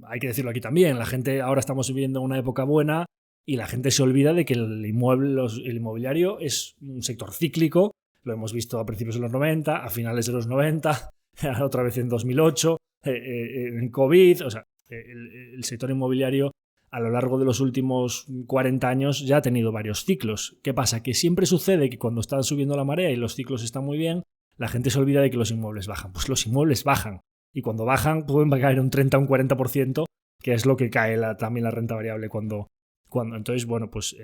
Speaker 1: hay que decirlo aquí también, la gente ahora estamos viviendo una época buena y la gente se olvida de que el inmobiliario es un sector cíclico. Lo hemos visto a principios de los 90, a finales de los 90, otra vez en 2008, en COVID. O sea, el sector inmobiliario a lo largo de los últimos 40 años ya ha tenido varios ciclos. ¿Qué pasa? Que siempre sucede que cuando está subiendo la marea y los ciclos están muy bien, la gente se olvida de que los inmuebles bajan. Pues los inmuebles bajan. Y cuando bajan pueden caer un 30 o un 40%, que es lo que cae también la renta variable cuando entonces, bueno, pues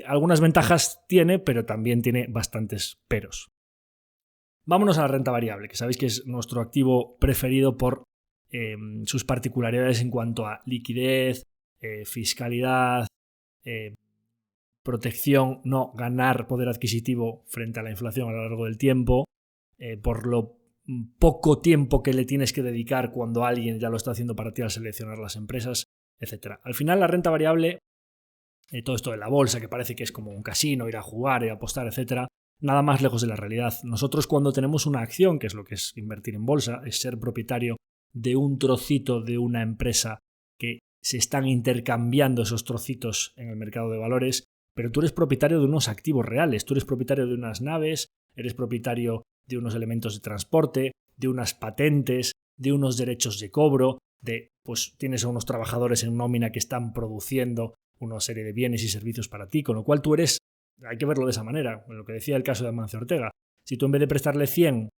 Speaker 1: algunas ventajas tiene, pero también tiene bastantes peros. Vámonos a la renta variable, que sabéis que es nuestro activo preferido por sus particularidades en cuanto a liquidez, fiscalidad, protección, no ganar poder adquisitivo frente a la inflación a lo largo del tiempo, por lo poco tiempo que le tienes que dedicar cuando alguien ya lo está haciendo para ti al seleccionar las empresas, etc. Al final la renta variable, todo esto de la bolsa que parece que es como un casino, ir a jugar, ir a apostar, etc., nada más lejos de la realidad. Nosotros cuando tenemos una acción, que es lo que es invertir en bolsa, es ser propietario de un trocito de una empresa que se están intercambiando esos trocitos en el mercado de valores, pero tú eres propietario de unos activos reales, tú eres propietario de unas naves, eres propietario de unos elementos de transporte, de unas patentes, de unos derechos de cobro, pues tienes a unos trabajadores en nómina que están produciendo una serie de bienes y servicios para ti, con lo cual hay que verlo de esa manera, lo que decía el caso de Amancio Ortega. Si tú en vez de prestarle 100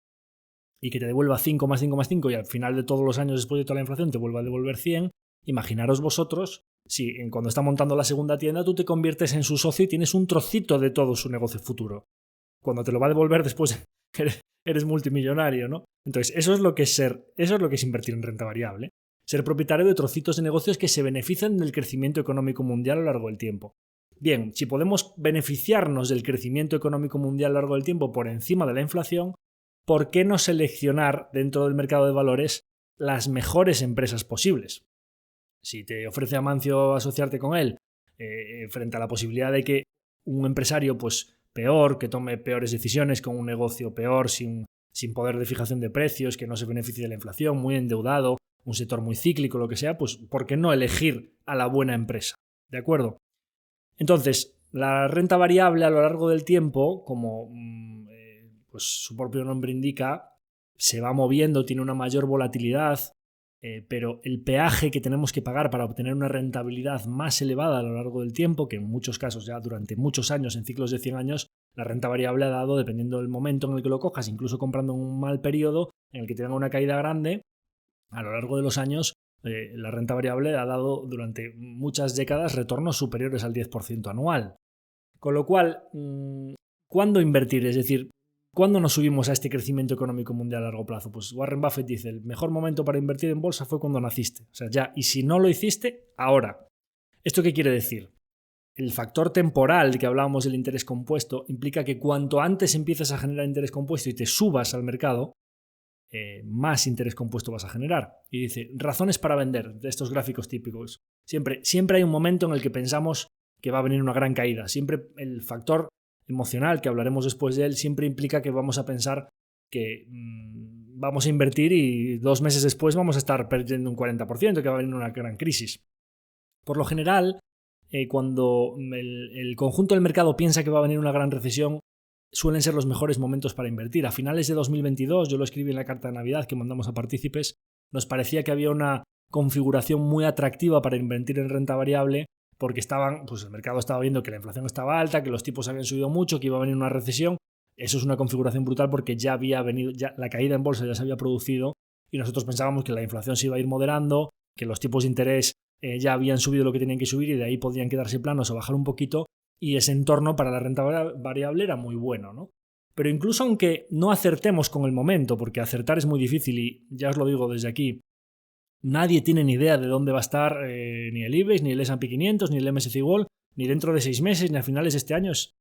Speaker 1: y que te devuelva 5 más 5 más 5 y al final de todos los años después de toda la inflación te vuelva a devolver 100, imaginaros vosotros si cuando está montando la segunda tienda tú te conviertes en su socio y tienes un trocito de todo su negocio futuro. Cuando te lo va a devolver después eres multimillonario, ¿no? Entonces eso es lo que es invertir en renta variable. Ser propietario de trocitos de negocios que se benefician del crecimiento económico mundial a lo largo del tiempo. Bien, si podemos beneficiarnos del crecimiento económico mundial a lo largo del tiempo por encima de la inflación, ¿por qué no seleccionar dentro del mercado de valores las mejores empresas posibles? Si te ofrece Amancio asociarte con él frente a la posibilidad de que un empresario pues peor, que tome peores decisiones, con un negocio peor, sin poder de fijación de precios, que no se beneficie de la inflación, muy endeudado, un sector muy cíclico, lo que sea, pues ¿por qué no elegir a la buena empresa? ¿De acuerdo? Entonces, la renta variable a lo largo del tiempo, como pues su propio nombre indica, se va moviendo, tiene una mayor volatilidad, pero el peaje que tenemos que pagar para obtener una rentabilidad más elevada a lo largo del tiempo, que en muchos casos ya durante muchos años, en ciclos de 100 años, la renta variable ha dado, dependiendo del momento en el que lo cojas, incluso comprando en un mal periodo en el que tenga una caída grande, a lo largo de los años la renta variable ha dado durante muchas décadas retornos superiores al 10% anual. Con lo cual, ¿cuándo invertir? Es decir, ¿cuándo nos subimos a este crecimiento económico mundial a largo plazo? Pues Warren Buffett dice, el mejor momento para invertir en bolsa fue cuando naciste. O sea, ya, y si no lo hiciste, ahora. ¿Esto qué quiere decir? El factor temporal que hablábamos del interés compuesto implica que cuanto antes empieces a generar interés compuesto y te subas al mercado, más interés compuesto vas a generar. Y dice, razones para vender, de estos gráficos típicos. Siempre hay un momento en el que pensamos que va a venir una gran caída. Siempre el factor emocional, que hablaremos después de él, siempre implica que vamos a pensar que vamos a invertir y 2 meses después vamos a estar perdiendo un 40%, que va a venir una gran crisis. Por lo general, cuando el conjunto del mercado piensa que va a venir una gran recesión, suelen ser los mejores momentos para invertir. A finales de 2022, yo lo escribí en la carta de Navidad que mandamos a partícipes, nos parecía que había una configuración muy atractiva para invertir en renta variable porque el mercado estaba viendo que la inflación estaba alta, que los tipos habían subido mucho, que iba a venir una recesión. Eso es una configuración brutal porque ya había venido, ya la caída en bolsa ya se había producido y nosotros pensábamos que la inflación se iba a ir moderando, que los tipos de interés ya habían subido lo que tenían que subir y de ahí podían quedarse planos o bajar un poquito. Y ese entorno para la renta variable era muy bueno, ¿no? Pero incluso aunque no acertemos con el momento, porque acertar es muy difícil y ya os lo digo desde aquí, nadie tiene ni idea de dónde va a estar ni el IBEX, ni el S&P 500, ni el MSCI World, ni dentro de 6 meses, ni a finales de este año. Es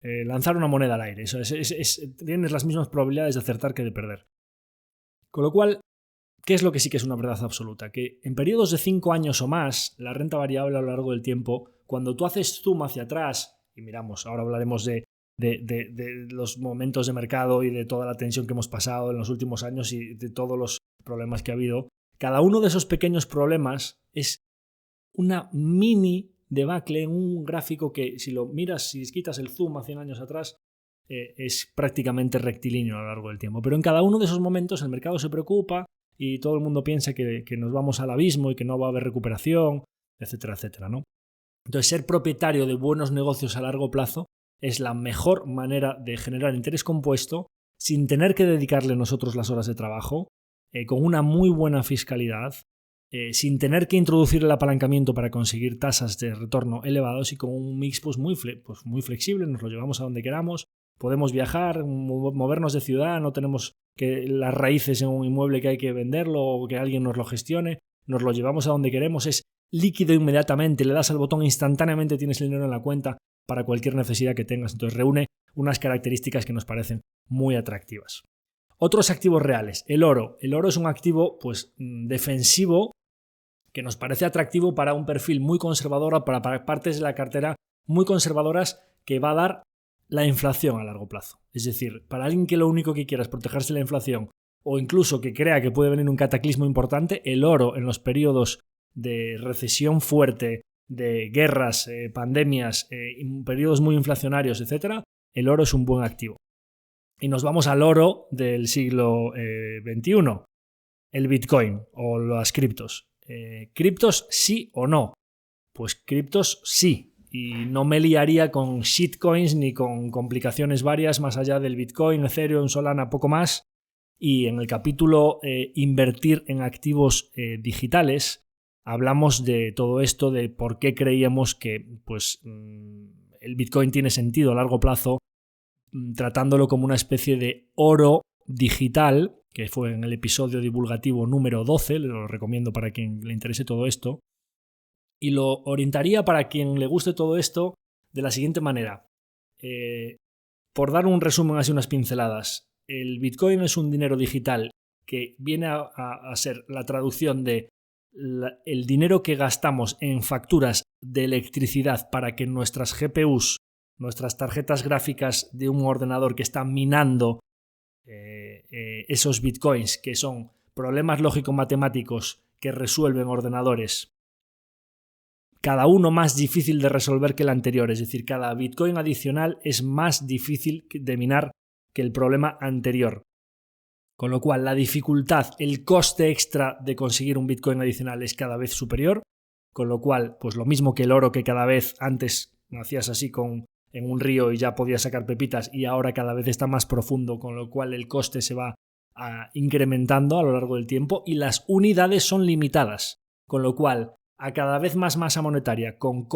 Speaker 1: lanzar una moneda al aire. Tienes las mismas probabilidades de acertar que de perder. Con lo cual, ¿qué es lo que sí que es una verdad absoluta? Que en periodos de 5 años o más, la renta variable a lo largo del tiempo, cuando tú haces zoom hacia atrás, y miramos, ahora hablaremos de los momentos de mercado y de toda la tensión que hemos pasado en los últimos años y de todos los problemas que ha habido, cada uno de esos pequeños problemas es una mini debacle en un gráfico que si lo miras, si quitas el zoom a 100 años atrás, es prácticamente rectilíneo a lo largo del tiempo. Pero en cada uno de esos momentos el mercado se preocupa y todo el mundo piensa que nos vamos al abismo y que no va a haber recuperación, etcétera, etcétera, ¿no? Entonces, ser propietario de buenos negocios a largo plazo es la mejor manera de generar interés compuesto sin tener que dedicarle nosotros las horas de trabajo, con una muy buena fiscalidad, sin tener que introducir el apalancamiento para conseguir tasas de retorno elevados y con un mix pues muy flexible, nos lo llevamos a donde queramos, podemos viajar, movernos de ciudad, no tenemos que las raíces en un inmueble que hay que venderlo o que alguien nos lo gestione, nos lo llevamos a donde queremos, es líquido inmediatamente, le das al botón instantáneamente, tienes el dinero en la cuenta para cualquier necesidad que tengas. Entonces reúne unas características que nos parecen muy atractivas. Otros activos reales. El oro. El oro es un activo pues defensivo que nos parece atractivo para un perfil muy conservador, para partes de la cartera muy conservadoras que va a dar la inflación a largo plazo. Es decir, para alguien que lo único que quiera es protegerse de la inflación o incluso que crea que puede venir un cataclismo importante, el oro en los periodos de recesión fuerte, de guerras, pandemias, periodos muy inflacionarios, etc., el oro es un buen activo. Y nos vamos al oro del siglo XXI, el Bitcoin o las criptos. ¿Criptos sí o no? Pues criptos sí. Y no me liaría con shitcoins ni con complicaciones varias más allá del Bitcoin, Ethereum, Solana, poco más. Y en el capítulo Invertir en activos digitales hablamos de todo esto, de por qué creíamos que el Bitcoin tiene sentido a largo plazo, tratándolo como una especie de oro digital, que fue en el episodio divulgativo número 12, lo recomiendo para quien le interese todo esto, y lo orientaría para quien le guste todo esto de la siguiente manera. Por dar un resumen, así unas pinceladas, el Bitcoin es un dinero digital que viene a ser la traducción de el dinero que gastamos en facturas de electricidad para que nuestras GPUs, nuestras tarjetas gráficas de un ordenador que está minando esos bitcoins, que son problemas lógico-matemáticos que resuelven ordenadores, cada uno más difícil de resolver que el anterior, es decir, cada bitcoin adicional es más difícil de minar que el problema anterior. Con lo cual, la dificultad, el coste extra de conseguir un bitcoin adicional es cada vez superior, con lo cual, pues lo mismo que el oro, que cada vez antes hacías así en un río y ya podías sacar pepitas, y ahora cada vez está más profundo, con lo cual el coste se va incrementando a lo largo del tiempo y las unidades son limitadas, con lo cual a cada vez más masa monetaria con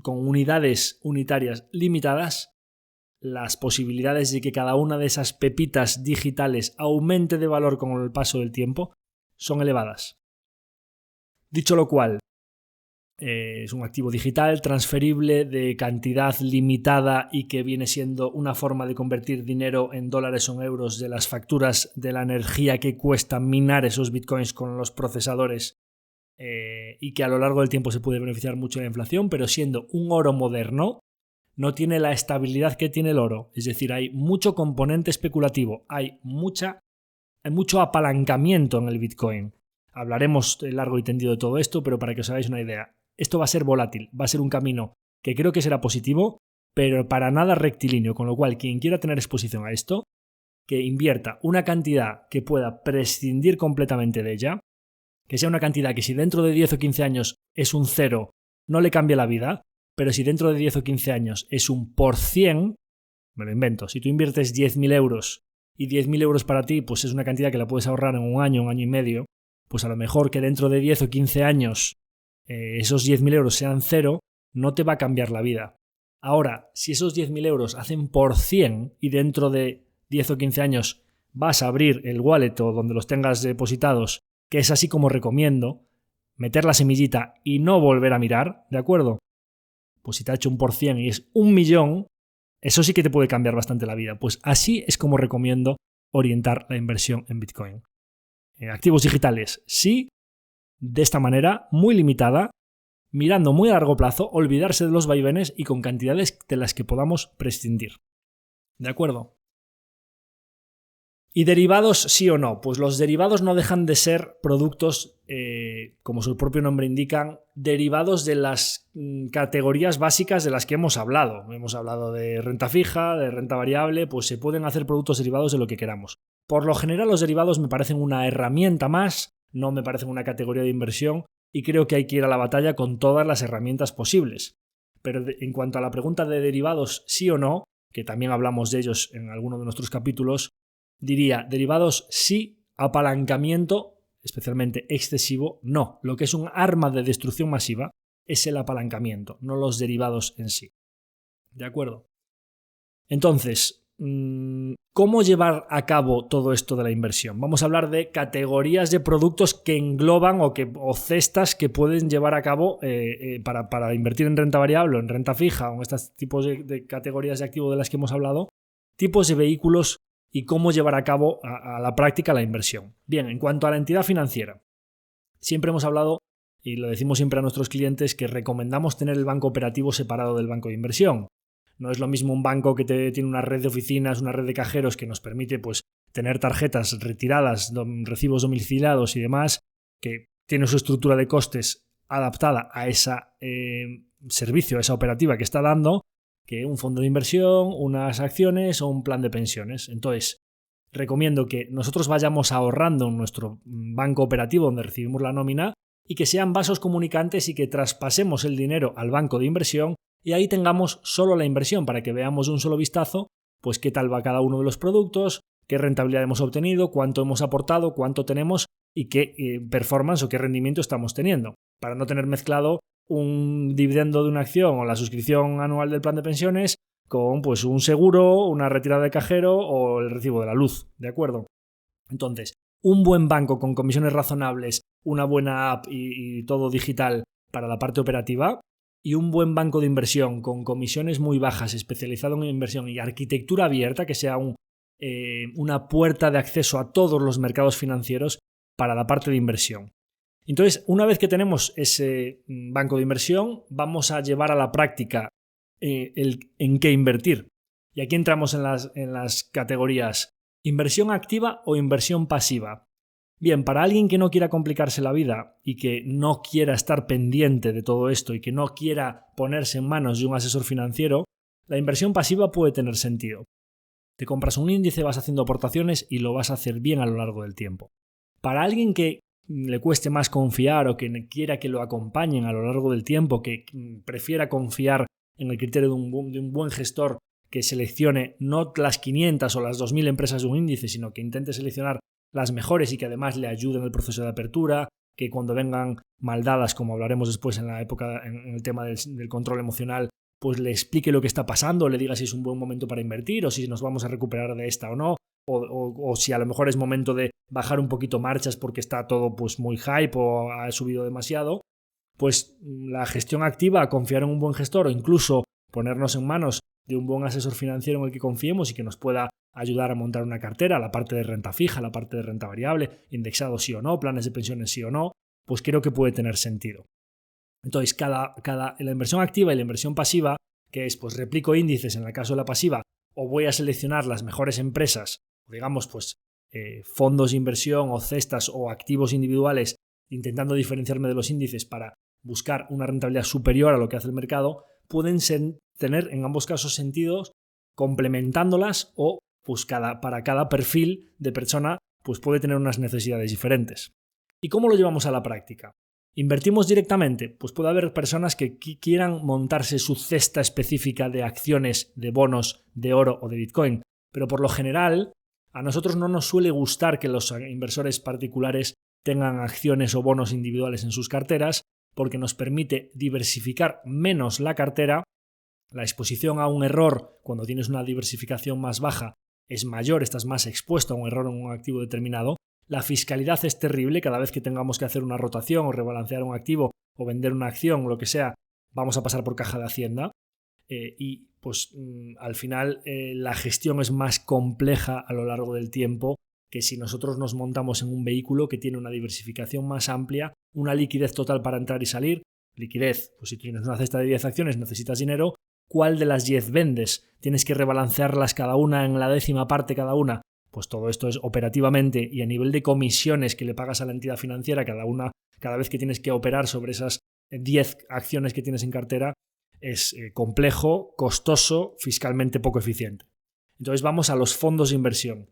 Speaker 1: unidades unitarias limitadas, las posibilidades de que cada una de esas pepitas digitales aumente de valor con el paso del tiempo son elevadas. Dicho lo cual, es un activo digital transferible de cantidad limitada y que viene siendo una forma de convertir dinero en dólares o en euros de las facturas de la energía que cuesta minar esos bitcoins con los procesadores, y que a lo largo del tiempo se puede beneficiar mucho de la inflación, pero siendo un oro moderno no tiene la estabilidad que tiene el oro. Es decir, hay mucho componente especulativo, hay mucho apalancamiento en el Bitcoin. Hablaremos largo y tendido de todo esto, pero para que os hagáis una idea, esto va a ser volátil, va a ser un camino que creo que será positivo, pero para nada rectilíneo, con lo cual quien quiera tener exposición a esto, que invierta una cantidad que pueda prescindir completamente de ella, que sea una cantidad que si dentro de 10 o 15 años es un cero, no le cambia la vida, pero si dentro de 10 o 15 años es un %, me lo invento, si tú inviertes 10.000 euros y 10.000 euros para ti pues es una cantidad que la puedes ahorrar en un año y medio, pues a lo mejor que dentro de 10 o 15 años esos 10.000 euros sean cero, no te va a cambiar la vida. Ahora, si esos 10.000 euros hacen %, y dentro de 10 o 15 años vas a abrir el wallet o donde los tengas depositados, que es así como recomiendo, meter la semillita y no volver a mirar, ¿de acuerdo? Pues si te ha hecho un % y es 1.000.000, eso sí que te puede cambiar bastante la vida. Pues así es como recomiendo orientar la inversión en Bitcoin. Activos digitales, sí, de esta manera, muy limitada, mirando muy a largo plazo, olvidarse de los vaivenes y con cantidades de las que podamos prescindir. ¿De acuerdo? ¿Y derivados sí o no? Pues los derivados no dejan de ser productos, como su propio nombre indican, derivados de las categorías básicas de las que hemos hablado. Hemos hablado de renta fija, de renta variable, pues se pueden hacer productos derivados de lo que queramos. Por lo general los derivados me parecen una herramienta más, no me parecen una categoría de inversión y creo que hay que ir a la batalla con todas las herramientas posibles. Pero en cuanto a la pregunta de derivados sí o no, que también hablamos de ellos en alguno de nuestros capítulos, diría derivados sí, apalancamiento, especialmente excesivo, no. Lo que es un arma de destrucción masiva es el apalancamiento, no los derivados en sí. ¿De acuerdo? Entonces, ¿cómo llevar a cabo todo esto de la inversión? Vamos a hablar de categorías de productos que engloban o cestas que pueden llevar a cabo para invertir en renta variable o en renta fija o en estos tipos de categorías de activo de las que hemos hablado, tipos de vehículos y cómo llevar a cabo a la práctica la inversión. Bien, en cuanto a la entidad financiera, siempre hemos hablado, y lo decimos siempre a nuestros clientes, que recomendamos tener el banco operativo separado del banco de inversión. No es lo mismo un banco que tiene una red de oficinas, una red de cajeros que nos permite pues, tener tarjetas retiradas, recibos domiciliados y demás, que tiene su estructura de costes adaptada a ese servicio, a esa operativa que está dando, que un fondo de inversión, unas acciones o un plan de pensiones. Entonces, recomiendo que nosotros vayamos ahorrando en nuestro banco operativo donde recibimos la nómina y que sean vasos comunicantes y que traspasemos el dinero al banco de inversión y ahí tengamos solo la inversión para que veamos de un solo vistazo pues qué tal va cada uno de los productos, qué rentabilidad hemos obtenido, cuánto hemos aportado, cuánto tenemos y qué performance o qué rendimiento estamos teniendo, para no tener mezclado un dividendo de una acción o la suscripción anual del plan de pensiones con pues un seguro, una retirada de cajero o el recibo de la luz, ¿de acuerdo? Entonces, un buen banco con comisiones razonables, una buena app y todo digital para la parte operativa y un buen banco de inversión con comisiones muy bajas, especializado en inversión y arquitectura abierta, que sea una puerta de acceso a todos los mercados financieros para la parte de inversión. Entonces, una vez que tenemos ese banco de inversión, vamos a llevar a la práctica en qué invertir. Y aquí entramos en las categorías inversión activa o inversión pasiva. Bien, para alguien que no quiera complicarse la vida y que no quiera estar pendiente de todo esto y que no quiera ponerse en manos de un asesor financiero, la inversión pasiva puede tener sentido. Te compras un índice, vas haciendo aportaciones y lo vas a hacer bien a lo largo del tiempo. Para alguien que le cueste más confiar o que quiera que lo acompañen a lo largo del tiempo, que prefiera confiar en el criterio de un buen gestor que seleccione no las 500 o las 2000 empresas de un índice, sino que intente seleccionar las mejores y que además le ayuden en el proceso de apertura, que cuando vengan mal dadas, como hablaremos después en el tema del control emocional, pues le explique lo que está pasando, le diga si es un buen momento para invertir o si nos vamos a recuperar de esta o no, o si a lo mejor es momento de bajar un poquito marchas porque está todo pues muy hype o ha subido demasiado. Pues la gestión activa, confiar en un buen gestor o incluso ponernos en manos de un buen asesor financiero en el que confiemos y que nos pueda ayudar a montar una cartera, la parte de renta fija, la parte de renta variable, indexado sí o no, planes de pensiones sí o no, pues creo que puede tener sentido. Entonces, la inversión activa y la inversión pasiva, que es pues replico índices en el caso de la pasiva, o voy a seleccionar las mejores empresas, digamos pues fondos de inversión o cestas o activos individuales, intentando diferenciarme de los índices para buscar una rentabilidad superior a lo que hace el mercado, pueden tener en ambos casos sentidos complementándolas o pues para cada perfil de persona pues puede tener unas necesidades diferentes. ¿Y cómo lo llevamos a la práctica? ¿Invertimos directamente? Pues puede haber personas que quieran montarse su cesta específica de acciones, de bonos, de oro o de Bitcoin, pero por lo general a nosotros no nos suele gustar que los inversores particulares tengan acciones o bonos individuales en sus carteras porque nos permite diversificar menos la cartera, la exposición a un error cuando tienes una diversificación más baja es mayor, estás más expuesto a un error en un activo determinado, la fiscalidad es terrible, cada vez que tengamos que hacer una rotación o rebalancear un activo o vender una acción o lo que sea, vamos a pasar por caja de Hacienda y pues al final la gestión es más compleja a lo largo del tiempo que si nosotros nos montamos en un vehículo que tiene una diversificación más amplia, una liquidez total para entrar y salir. Liquidez, pues si tienes una cesta de 10 acciones necesitas dinero, ¿cuál de las 10 vendes? ¿Tienes que rebalancearlas cada una en la 10ª parte cada una? Pues todo esto es operativamente y a nivel de comisiones que le pagas a la entidad financiera cada vez que tienes que operar sobre esas 10 acciones que tienes en cartera, es complejo, costoso, fiscalmente poco eficiente. Entonces vamos a los fondos de inversión.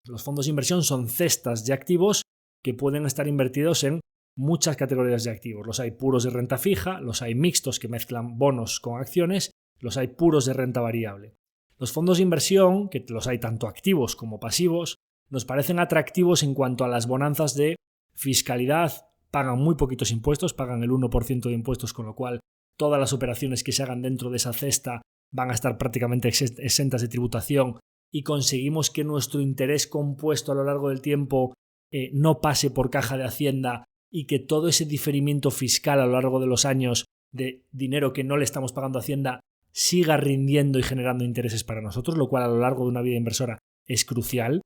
Speaker 1: Los fondos de inversión son cestas de activos que pueden estar invertidos en muchas categorías de activos. Los hay puros de renta fija, los hay mixtos que mezclan bonos con acciones, los hay puros de renta variable. Los fondos de inversión, que los hay tanto activos como pasivos, nos parecen atractivos en cuanto a las bonanzas de fiscalidad, pagan muy poquitos impuestos, pagan el 1% de impuestos, con lo cual todas las operaciones que se hagan dentro de esa cesta van a estar prácticamente exentas de tributación y conseguimos que nuestro interés compuesto a lo largo del tiempo no pase por caja de Hacienda y que todo ese diferimiento fiscal a lo largo de los años de dinero que no le estamos pagando a Hacienda siga rindiendo y generando intereses para nosotros, lo cual a lo largo de una vida inversora es crucial.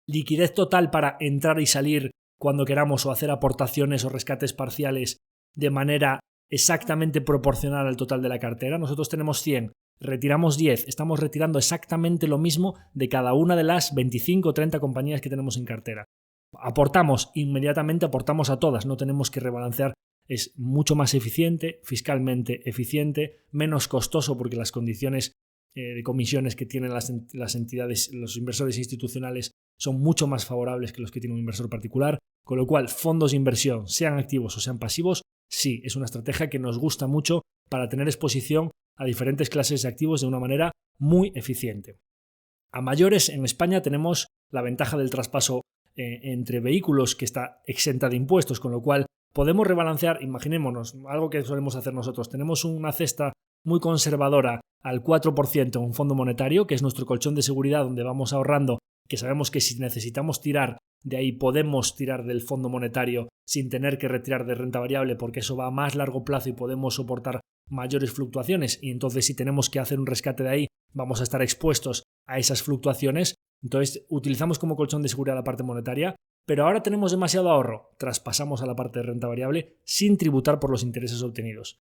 Speaker 1: Liquidez total para entrar y salir cuando queramos o hacer aportaciones o rescates parciales de manera exactamente proporcional al total de la cartera. Nosotros tenemos 100, retiramos 10, estamos retirando exactamente lo mismo de cada una de las 25 o 30 compañías que tenemos en cartera. Aportamos inmediatamente, aportamos a todas, no tenemos que rebalancear es mucho más eficiente, fiscalmente eficiente, menos costoso porque las condiciones de comisiones que tienen las entidades, los inversores institucionales son mucho más favorables que los que tiene un inversor particular, con lo cual fondos de inversión, sean activos o sean pasivos, sí, es una estrategia que nos gusta mucho para tener exposición a diferentes clases de activos de una manera muy eficiente. A mayores, en España tenemos la ventaja del traspaso entre vehículos que está exenta de impuestos, con lo cual podemos rebalancear, imaginémonos, algo que solemos hacer nosotros, tenemos una cesta muy conservadora al 4% en un fondo monetario, que es nuestro colchón de seguridad donde vamos ahorrando, que sabemos que si necesitamos tirar de ahí podemos tirar del fondo monetario sin tener que retirar de renta variable porque eso va a más largo plazo y podemos soportar mayores fluctuaciones, y entonces si tenemos que hacer un rescate de ahí vamos a estar expuestos a esas fluctuaciones. Entonces utilizamos como colchón de seguridad la parte monetaria, pero ahora tenemos demasiado ahorro, traspasamos a la parte de renta variable sin tributar por los intereses obtenidos.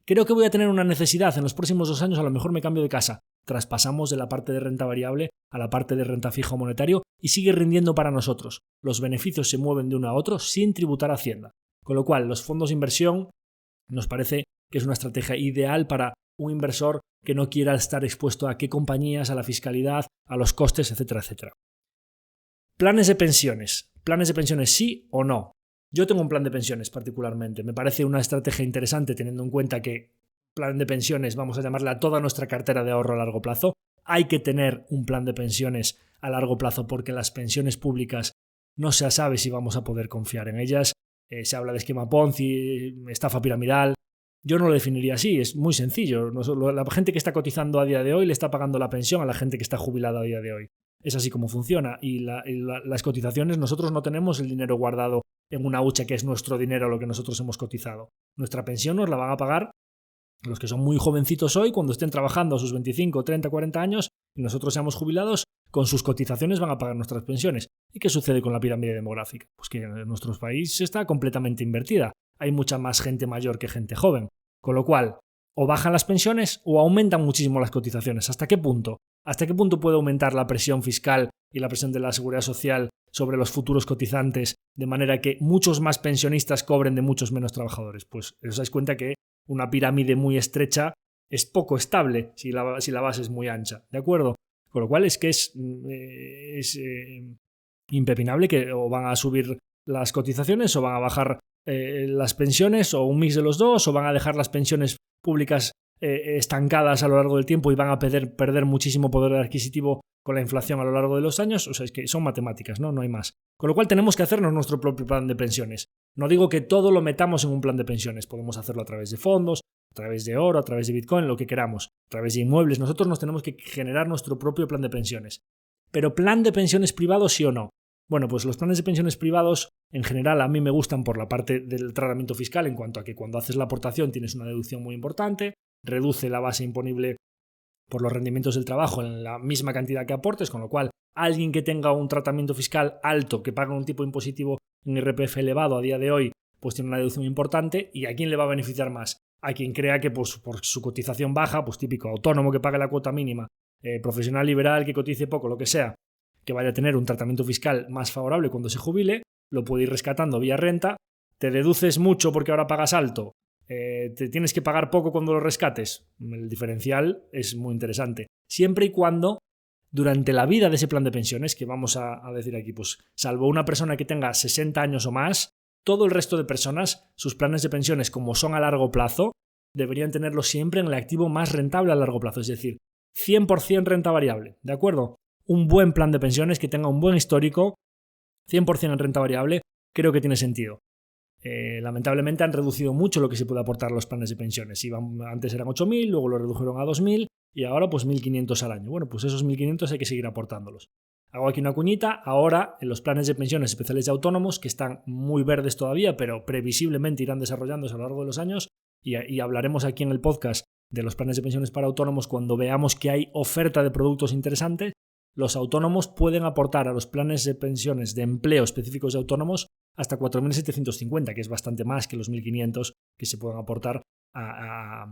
Speaker 1: Creo que voy a tener una necesidad en los próximos 2 años, a lo mejor me cambio de casa. Traspasamos de la parte de renta variable a la parte de renta fija o monetario y sigue rindiendo para nosotros. Los beneficios se mueven de uno a otro sin tributar a Hacienda. Con lo cual, los fondos de inversión nos parece que es una estrategia ideal para un inversor que no quiera estar expuesto a qué compañías, a la fiscalidad, a los costes, etcétera, etcétera. Planes de pensiones. ¿Planes de pensiones sí o no? Yo tengo un plan de pensiones particularmente. Me parece una estrategia interesante teniendo en cuenta que plan de pensiones, vamos a llamarle a toda nuestra cartera de ahorro a largo plazo. Hay que tener un plan de pensiones a largo plazo porque las pensiones públicas no se sabe si vamos a poder confiar en ellas. Se habla de esquema Ponzi, estafa piramidal. Yo no lo definiría así, es muy sencillo. La gente que está cotizando a día de hoy le está pagando la pensión a la gente que está jubilada a día de hoy. Es así como funciona. Y las cotizaciones, nosotros no tenemos el dinero guardado en una hucha que es nuestro dinero lo que nosotros hemos cotizado. Nuestra pensión nos la van a pagar los que son muy jovencitos hoy, cuando estén trabajando a sus 25, 30, 40 años y nosotros seamos jubilados, con sus cotizaciones van a pagar nuestras pensiones. ¿Y qué sucede con la pirámide demográfica? Pues que en nuestro país está completamente invertida. Hay mucha más gente mayor que gente joven. Con lo cual, o bajan las pensiones o aumentan muchísimo las cotizaciones. ¿Hasta qué punto? ¿Hasta qué punto puede aumentar la presión fiscal y la presión de la seguridad social sobre los futuros cotizantes de manera que muchos más pensionistas cobren de muchos menos trabajadores? Pues os dais cuenta que una pirámide muy estrecha es poco estable si la base es muy ancha, ¿de acuerdo? Con lo cual es que es impepinable que o van a subir las cotizaciones o van a bajar las pensiones, o un mix de los dos, o van a dejar las pensiones públicas estancadas a lo largo del tiempo y van a perder muchísimo poder adquisitivo con la inflación a lo largo de los años. O sea, es que son matemáticas, ¿no? No hay más. Con lo cual tenemos que hacernos nuestro propio plan de pensiones. No digo que todo lo metamos en un plan de pensiones. Podemos hacerlo a través de fondos, a través de oro, a través de Bitcoin, lo que queramos, a través de inmuebles. Nosotros nos tenemos que generar nuestro propio plan de pensiones. Pero ¿plan de pensiones privado sí o no? Bueno, pues los planes de pensiones privados en general a mí me gustan por la parte del tratamiento fiscal, en cuanto a que cuando haces la aportación tienes una deducción muy importante, reduce la base imponible por los rendimientos del trabajo en la misma cantidad que aportes, con lo cual alguien que tenga un tratamiento fiscal alto, que paga un tipo impositivo, un IRPF elevado a día de hoy, pues tiene una deducción importante. ¿Y a quién le va a beneficiar más? A quien crea que pues, por su cotización baja, pues típico autónomo que pague la cuota mínima, profesional liberal que cotice poco, lo que sea, que vaya a tener un tratamiento fiscal más favorable cuando se jubile, lo puede ir rescatando vía renta, te deduces mucho porque ahora pagas alto, te tienes que pagar poco cuando lo rescates. El diferencial es muy interesante. Siempre y cuando, durante la vida de ese plan de pensiones, que vamos a decir aquí, pues salvo una persona que tenga 60 años o más, todo el resto de personas, sus planes de pensiones, como son a largo plazo, deberían tenerlo siempre en el activo más rentable a largo plazo, es decir, 100% renta variable, ¿de acuerdo? Un buen plan de pensiones que tenga un buen histórico, 100% en renta variable, creo que tiene sentido. Lamentablemente han reducido mucho lo que se puede aportar a los planes de pensiones. Antes eran 8.000, luego lo redujeron a 2.000 y ahora pues 1.500 al año. Bueno, pues esos 1.500 hay que seguir aportándolos. Hago aquí una cuñita. Ahora en los planes de pensiones especiales de autónomos, que están muy verdes todavía, pero previsiblemente irán desarrollándose a lo largo de los años, y hablaremos aquí en el podcast de los planes de pensiones para autónomos cuando veamos que hay oferta de productos interesantes. Los autónomos pueden aportar a los planes de pensiones de empleo específicos de autónomos hasta 4.750, que es bastante más que los 1.500 que se pueden aportar a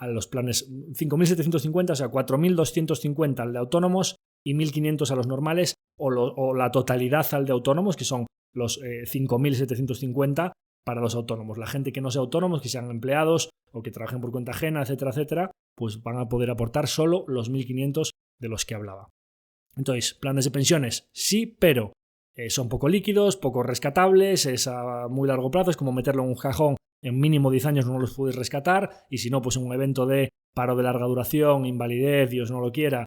Speaker 1: los planes 5.750, o sea, 4.250 al de autónomos y 1.500 a los normales, o la totalidad al de autónomos, que son los 5.750 para los autónomos. La gente que no sea autónomos, que sean empleados o que trabajen por cuenta ajena, etcétera, etcétera, pues van a poder aportar solo los 1.500 de los que hablaba. Entonces, planes de pensiones, sí, pero son poco líquidos, poco rescatables, es a muy largo plazo, es como meterlo en un cajón, en mínimo 10 años no los puedes rescatar, y si no, pues en un evento de paro de larga duración, invalidez, Dios no lo quiera,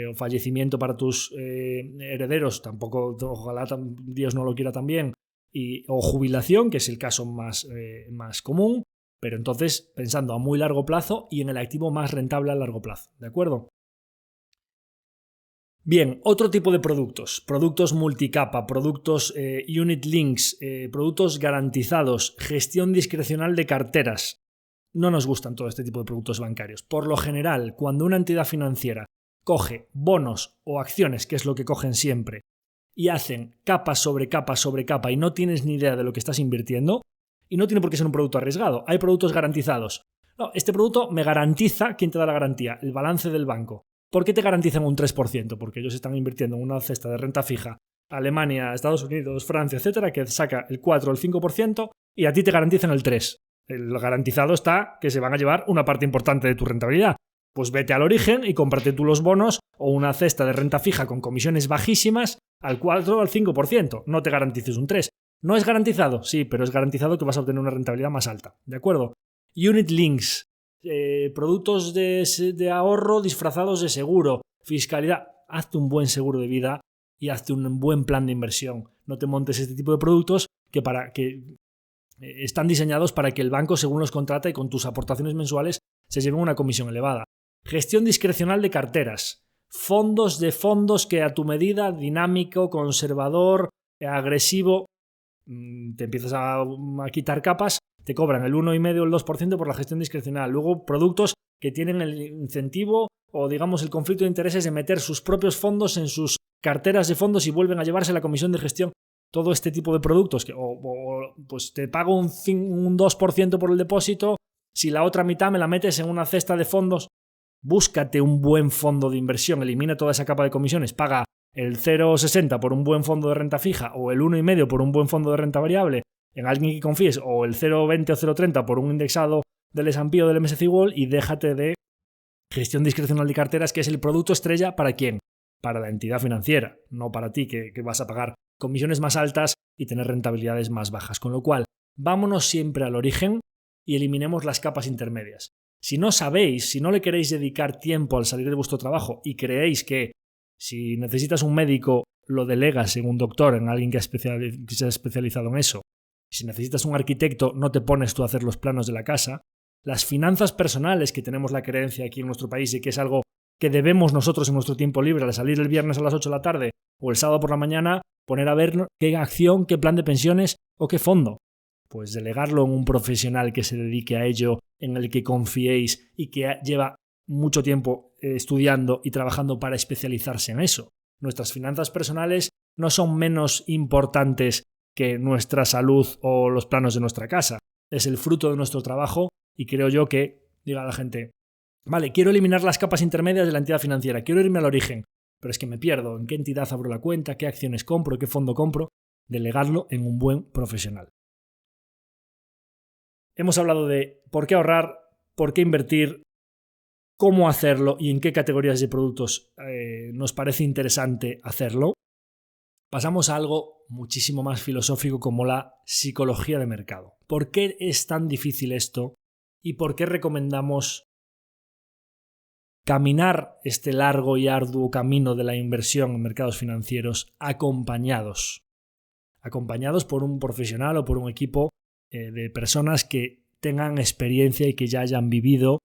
Speaker 1: o fallecimiento para tus herederos, tampoco, ojalá Dios no lo quiera también, o jubilación, que es el caso más común, pero entonces pensando a muy largo plazo y en el activo más rentable a largo plazo, ¿de acuerdo? Bien, otro tipo de productos multicapa, productos unit links, productos garantizados, gestión discrecional de carteras. No nos gustan todo este tipo de productos bancarios. Por lo general, cuando una entidad financiera coge bonos o acciones, que es lo que cogen siempre, y hacen capa sobre capa sobre capa y no tienes ni idea de lo que estás invirtiendo, y no tiene por qué ser un producto arriesgado, hay productos garantizados. No, este producto me garantiza, ¿quién te da la garantía? El balance del banco. ¿Por qué te garantizan un 3%? Porque ellos están invirtiendo en una cesta de renta fija, Alemania, Estados Unidos, Francia, etcétera, que saca el 4 o el 5% y a ti te garantizan el 3%. El garantizado está que se van a llevar una parte importante de tu rentabilidad. Pues vete al origen y cómprate tú los bonos o una cesta de renta fija con comisiones bajísimas al 4 o al 5%. No te garantices un 3%. ¿No es garantizado? Sí, pero es garantizado que vas a obtener una rentabilidad más alta. ¿De acuerdo? Unit links. Productos de ahorro disfrazados de seguro, fiscalidad. Hazte un buen seguro de vida y hazte un buen plan de inversión. No te montes este tipo de productos que están diseñados para que el banco, según los contrata y con tus aportaciones mensuales, se lleven una comisión elevada. Gestión discrecional de carteras. Fondos que a tu medida, dinámico, conservador, agresivo, te empiezas a quitar capas, te cobran el 1,5% o el 2% por la gestión discrecional. Luego, productos que tienen el incentivo o, digamos, el conflicto de intereses de meter sus propios fondos en sus carteras de fondos y vuelven a llevarse la comisión de gestión. Todo este tipo de productos, pues te pago un 2% por el depósito, si la otra mitad me la metes en una cesta de fondos. Búscate un buen fondo de inversión, elimina toda esa capa de comisiones, paga el 0,60 por un buen fondo de renta fija o el 1,5 por un buen fondo de renta variable en alguien que confíes, o el 0,20 o 0,30 por un indexado del S&P o del MSCI World, y déjate de gestión discrecional de carteras, que es el producto estrella ¿para quién? Para la entidad financiera, no para ti, que vas a pagar comisiones más altas y tener rentabilidades más bajas. Con lo cual, vámonos siempre al origen y eliminemos las capas intermedias. Si no sabéis, si no le queréis dedicar tiempo al salir de vuestro trabajo y creéis que si necesitas un médico lo delegas en un doctor, en alguien que se ha especializado en eso, si necesitas un arquitecto no te pones tú a hacer los planos de la casa, las finanzas personales, que tenemos la creencia aquí en nuestro país de que es algo que debemos nosotros en nuestro tiempo libre, al salir el viernes a las 8 de la tarde o el sábado por la mañana, poner a ver qué acción, qué plan de pensiones o qué fondo. Pues delegarlo en un profesional que se dedique a ello, en el que confiéis y que lleva mucho tiempo estudiando y trabajando para especializarse en eso. Nuestras finanzas personales no son menos importantes que nuestra salud o los planos de nuestra casa. Es el fruto de nuestro trabajo y creo yo que, diga la gente, vale, quiero eliminar las capas intermedias de la entidad financiera, quiero irme al origen, pero es que me pierdo en qué entidad abro la cuenta, qué acciones compro, qué fondo compro. Delegarlo en un buen profesional. Hemos hablado de por qué ahorrar, por qué invertir, cómo hacerlo y en qué categorías de productos nos parece interesante hacerlo. Pasamos a algo muchísimo más filosófico como la psicología de mercado. ¿Por qué es tan difícil esto y por qué recomendamos caminar este largo y arduo camino de la inversión en mercados financieros acompañados por un profesional o por un equipo de personas que tengan experiencia y que ya hayan vivido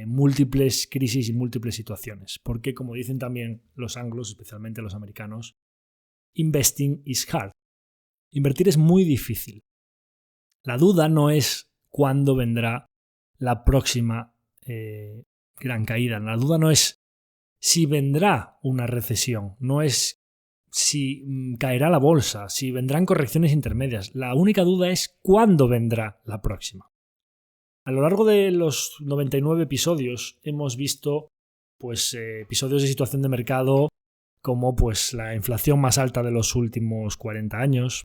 Speaker 1: múltiples crisis y múltiples situaciones? Porque, como dicen también los anglos, especialmente los americanos, investing is hard. Invertir es muy difícil. La duda no es cuándo vendrá la próxima gran caída. La duda no es si vendrá una recesión, no es si caerá la bolsa, si vendrán correcciones intermedias. La única duda es cuándo vendrá la próxima. A lo largo de los 99 episodios hemos visto episodios de situación de mercado como la inflación más alta de los últimos 40 años,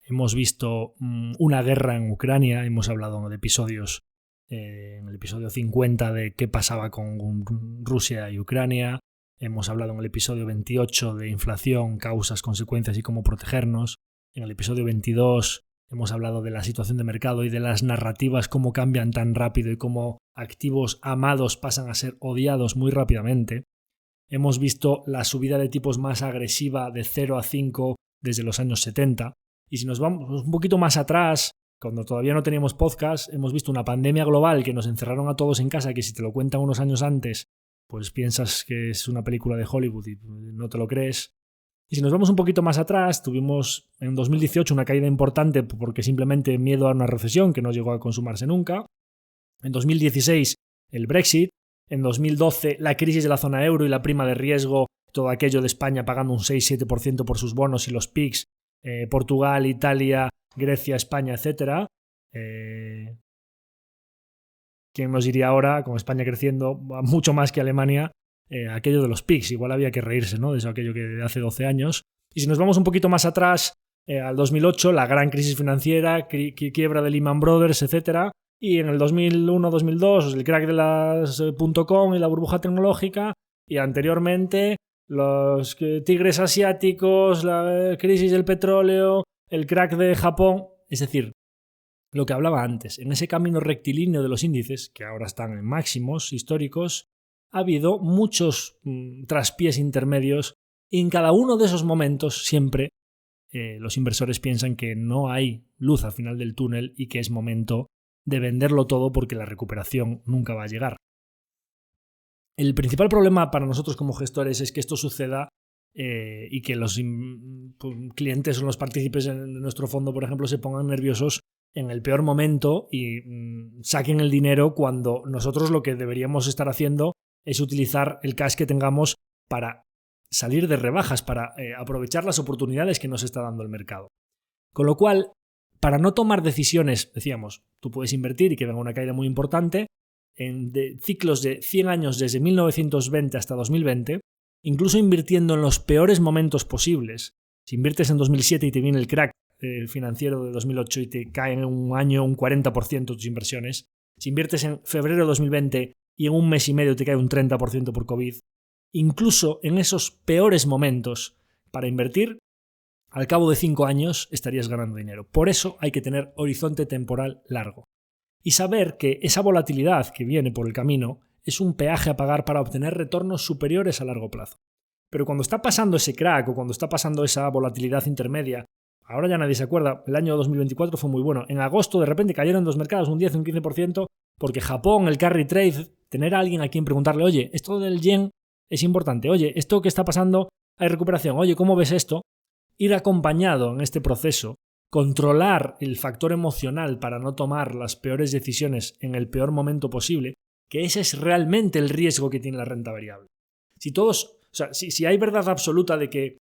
Speaker 1: hemos visto una guerra en Ucrania, hemos hablado de episodios, en el episodio 50 de qué pasaba con Rusia y Ucrania, hemos hablado en el episodio 28 de inflación, causas, consecuencias y cómo protegernos, en el episodio 22 hemos hablado de la situación de mercado y de las narrativas, cómo cambian tan rápido y cómo activos amados pasan a ser odiados muy rápidamente. Hemos visto la subida de tipos más agresiva de 0 a 5 desde los años 70. Y si nos vamos un poquito más atrás, cuando todavía no teníamos podcast, hemos visto una pandemia global que nos encerraron a todos en casa, que si te lo cuentan unos años antes, pues piensas que es una película de Hollywood y no te lo crees. Y si nos vamos un poquito más atrás, tuvimos en 2018 una caída importante porque simplemente miedo a una recesión que no llegó a consumarse nunca. En 2016 el Brexit. En 2012 la crisis de la zona euro y la prima de riesgo, todo aquello de España pagando un 6-7% por sus bonos y los PICs, Portugal, Italia, Grecia, España, etc. ¿Quién nos diría ahora, con España creciendo mucho más que Alemania, aquello de los PICs? Igual había que reírse, ¿no?, de eso, aquello que de hace 12 años. Y si nos vamos un poquito más atrás, al 2008, la gran crisis financiera, quiebra de Lehman Brothers, etc. Y en el 2001-2002, el crack de las .com y la burbuja tecnológica. Y anteriormente, los tigres asiáticos, la crisis del petróleo, el crack de Japón. Es decir, lo que hablaba antes, en ese camino rectilíneo de los índices, que ahora están en máximos históricos, ha habido muchos traspiés intermedios y en cada uno de esos momentos siempre los inversores piensan que no hay luz al final del túnel y que es momento de venderlo todo porque la recuperación nunca va a llegar. El principal problema para nosotros como gestores es que esto suceda y que los clientes o los partícipes en nuestro fondo, por ejemplo, se pongan nerviosos en el peor momento y saquen el dinero cuando nosotros lo que deberíamos estar haciendo es utilizar el cash que tengamos para salir de rebajas, para aprovechar las oportunidades que nos está dando el mercado. Con lo cual, para no tomar decisiones, decíamos, tú puedes invertir y que venga una caída muy importante en ciclos de 100 años desde 1920 hasta 2020, incluso invirtiendo en los peores momentos posibles. Si inviertes en 2007 y te viene el crack financiero de 2008 y te cae en un año un 40% tus inversiones, si inviertes en febrero de 2020 y en un mes y medio te cae un 30% por COVID, incluso en esos peores momentos para invertir, al cabo de 5 años estarías ganando dinero. Por eso hay que tener horizonte temporal largo y saber que esa volatilidad que viene por el camino es un peaje a pagar para obtener retornos superiores a largo plazo. Pero cuando está pasando ese crack o cuando está pasando esa volatilidad intermedia, ahora ya nadie se acuerda, el año 2024 fue muy bueno. En agosto de repente cayeron los mercados un 10 o un 15% porque Japón, el carry trade, tener a alguien a quien preguntarle, oye, esto del yen es importante, oye, esto que está pasando hay recuperación, oye, ¿cómo ves esto? Ir acompañado en este proceso, controlar el factor emocional para no tomar las peores decisiones en el peor momento posible, que ese es realmente el riesgo que tiene la renta variable. Si hay verdad absoluta de que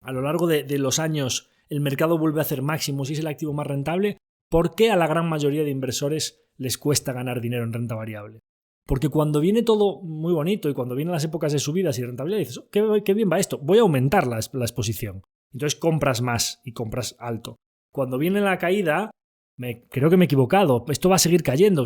Speaker 1: a lo largo de los años el mercado vuelve a hacer máximos y es el activo más rentable, ¿por qué a la gran mayoría de inversores les cuesta ganar dinero en renta variable? Porque cuando viene todo muy bonito y cuando vienen las épocas de subidas y rentabilidad, dices, qué bien va esto, voy a aumentar la exposición. Entonces compras más y compras alto. Cuando viene la caída, creo que me he equivocado, esto va a seguir cayendo,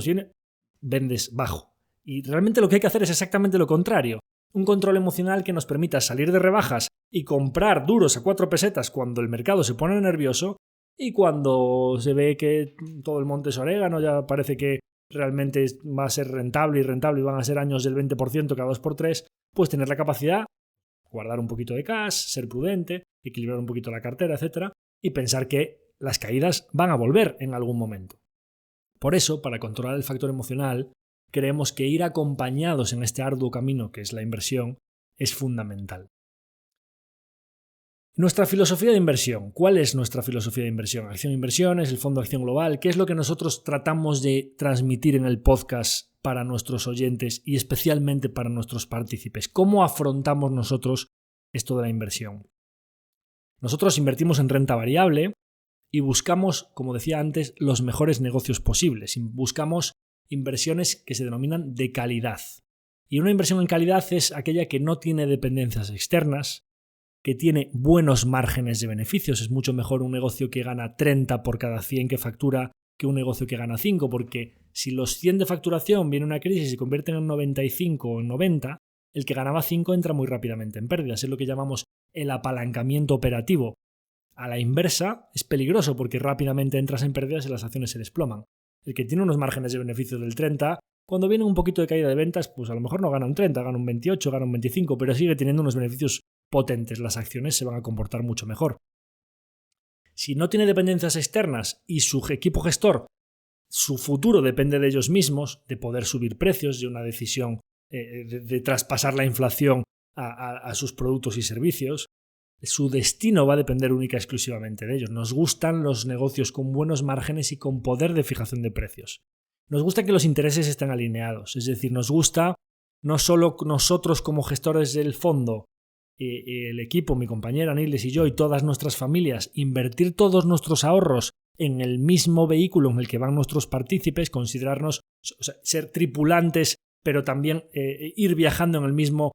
Speaker 1: vendes bajo. Y realmente lo que hay que hacer es exactamente lo contrario. Un control emocional que nos permita salir de rebajas y comprar duros a 4 pesetas cuando el mercado se pone nervioso y cuando se ve que todo el monte es orégano, ya parece que realmente va a ser rentable y van a ser años del 20% cada 2x3, pues tener la capacidad, guardar un poquito de cash, ser prudente, equilibrar un poquito la cartera, etc. Y pensar que las caídas van a volver en algún momento. Por eso, para controlar el factor emocional, creemos que ir acompañados en este arduo camino que es la inversión es fundamental. Nuestra filosofía de inversión. ¿Cuál es nuestra filosofía de inversión? Acción Inversiones, el Fondo Acción Global. ¿Qué es lo que nosotros tratamos de transmitir en el podcast para nuestros oyentes y especialmente para nuestros partícipes? ¿Cómo afrontamos nosotros esto de la inversión? Nosotros invertimos en renta variable y buscamos, como decía antes, los mejores negocios posibles. Buscamos inversiones que se denominan de calidad. Y una inversión en calidad es aquella que no tiene dependencias externas, que tiene buenos márgenes de beneficios. Es mucho mejor un negocio que gana 30 por cada 100 que factura que un negocio que gana 5, porque si los 100 de facturación viene una crisis y se convierten en 95 o en 90, el que ganaba 5 entra muy rápidamente en pérdidas. Es lo que llamamos el apalancamiento operativo. A la inversa es peligroso porque rápidamente entras en pérdidas y las acciones se desploman. El que tiene unos márgenes de beneficio del 30, cuando viene un poquito de caída de ventas, pues a lo mejor no gana un 30, gana un 28, gana un 25, pero sigue teniendo unos beneficios potentes. Las acciones se van a comportar mucho mejor. Si no tiene dependencias externas y su equipo gestor, su futuro depende de ellos mismos, de poder subir precios, de una decisión de traspasar la inflación a sus productos y servicios, su destino va a depender única y exclusivamente de ellos. Nos gustan los negocios con buenos márgenes y con poder de fijación de precios. Nos gusta que los intereses estén alineados, es decir, nos gusta no solo nosotros como gestores del fondo, el equipo, mi compañera Niles y yo y todas nuestras familias, invertir todos nuestros ahorros en el mismo vehículo en el que van nuestros partícipes, considerarnos, o sea, ser tripulantes, pero también ir viajando en el mismo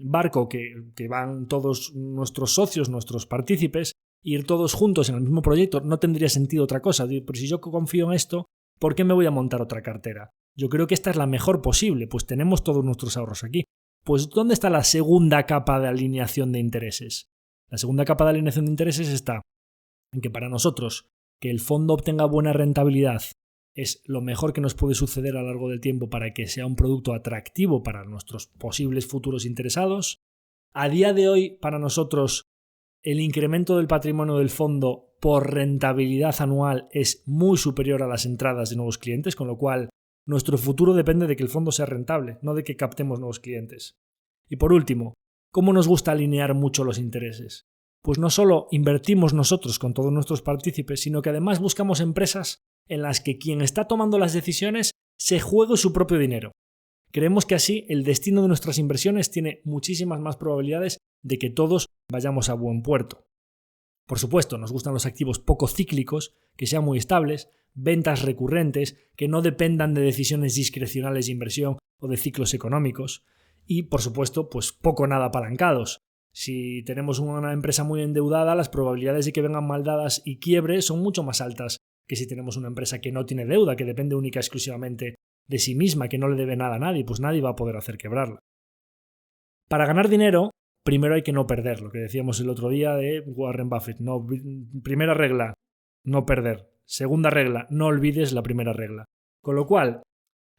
Speaker 1: barco que van todos nuestros socios, nuestros partícipes, ir todos juntos en el mismo proyecto. No tendría sentido otra cosa. Pero si yo confío en esto, ¿por qué me voy a montar otra cartera? Yo creo que esta es la mejor posible, pues tenemos todos nuestros ahorros aquí. Pues ¿dónde está la segunda capa de alineación de intereses? La segunda capa de alineación de intereses está en que para nosotros que el fondo obtenga buena rentabilidad es lo mejor que nos puede suceder a lo largo del tiempo para que sea un producto atractivo para nuestros posibles futuros interesados. A día de hoy, para nosotros, el incremento del patrimonio del fondo por rentabilidad anual es muy superior a las entradas de nuevos clientes, con lo cual nuestro futuro depende de que el fondo sea rentable, no de que captemos nuevos clientes. Y por último, ¿cómo nos gusta alinear mucho los intereses? Pues no solo invertimos nosotros con todos nuestros partícipes, sino que además buscamos empresas en las que quien está tomando las decisiones se juegue su propio dinero. Creemos que así el destino de nuestras inversiones tiene muchísimas más probabilidades de que todos vayamos a buen puerto. Por supuesto, nos gustan los activos poco cíclicos, que sean muy estables, ventas recurrentes, que no dependan de decisiones discrecionales de inversión o de ciclos económicos y, por supuesto, pues poco o nada apalancados. Si tenemos una empresa muy endeudada, las probabilidades de que vengan maldadas y quiebre son mucho más altas que si tenemos una empresa que no tiene deuda, que depende única y exclusivamente de sí misma, que no le debe nada a nadie, pues nadie va a poder hacer quebrarla. Para ganar dinero, primero hay que no perder, lo que decíamos el otro día de Warren Buffett. No, primera regla, no perder. Segunda regla, no olvides la primera regla. Con lo cual,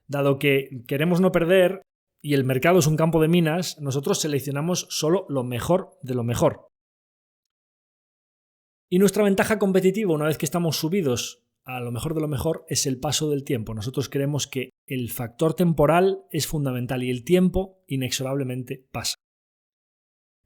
Speaker 1: dado que queremos no perder y el mercado es un campo de minas, nosotros seleccionamos solo lo mejor de lo mejor. Y nuestra ventaja competitiva, una vez que estamos subidos a lo mejor de lo mejor, es el paso del tiempo. Nosotros creemos que el factor temporal es fundamental y el tiempo inexorablemente pasa.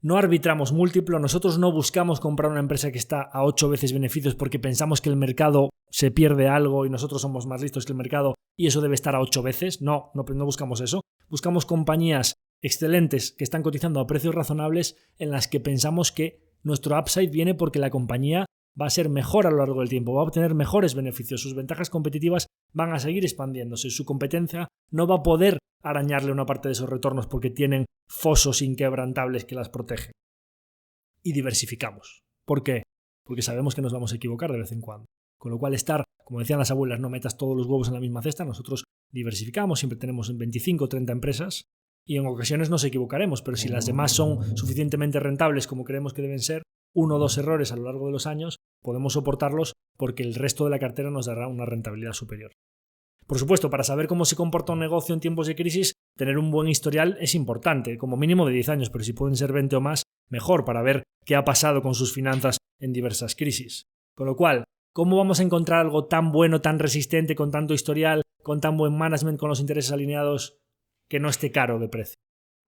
Speaker 1: No arbitramos múltiplo, nosotros no buscamos comprar una empresa que está a 8 veces beneficios porque pensamos que el mercado se pierde algo y nosotros somos más listos que el mercado y eso debe estar a 8 veces. No buscamos eso. Buscamos compañías excelentes que están cotizando a precios razonables en las que pensamos que nuestro upside viene porque la compañía va a ser mejor a lo largo del tiempo, va a obtener mejores beneficios, sus ventajas competitivas van a seguir expandiéndose, su competencia no va a poder arañarle una parte de esos retornos porque tienen fosos inquebrantables que las protegen. Y diversificamos. ¿Por qué? Porque sabemos que nos vamos a equivocar de vez en cuando. Con lo cual como decían las abuelas, no metas todos los huevos en la misma cesta, nosotros diversificamos, siempre tenemos 25 o 30 empresas y en ocasiones nos equivocaremos, pero si las demás son suficientemente rentables como creemos que deben ser, 1 o 2 errores a lo largo de los años podemos soportarlos porque el resto de la cartera nos dará una rentabilidad superior. Por supuesto, para saber cómo se comporta un negocio en tiempos de crisis, tener un buen historial es importante, como mínimo de 10 años, pero si pueden ser 20 o más, mejor, para ver qué ha pasado con sus finanzas en diversas crisis. Con lo cual, ¿cómo vamos a encontrar algo tan bueno, tan resistente, con tanto historial, con tan buen management, con los intereses alineados, que no esté caro de precio?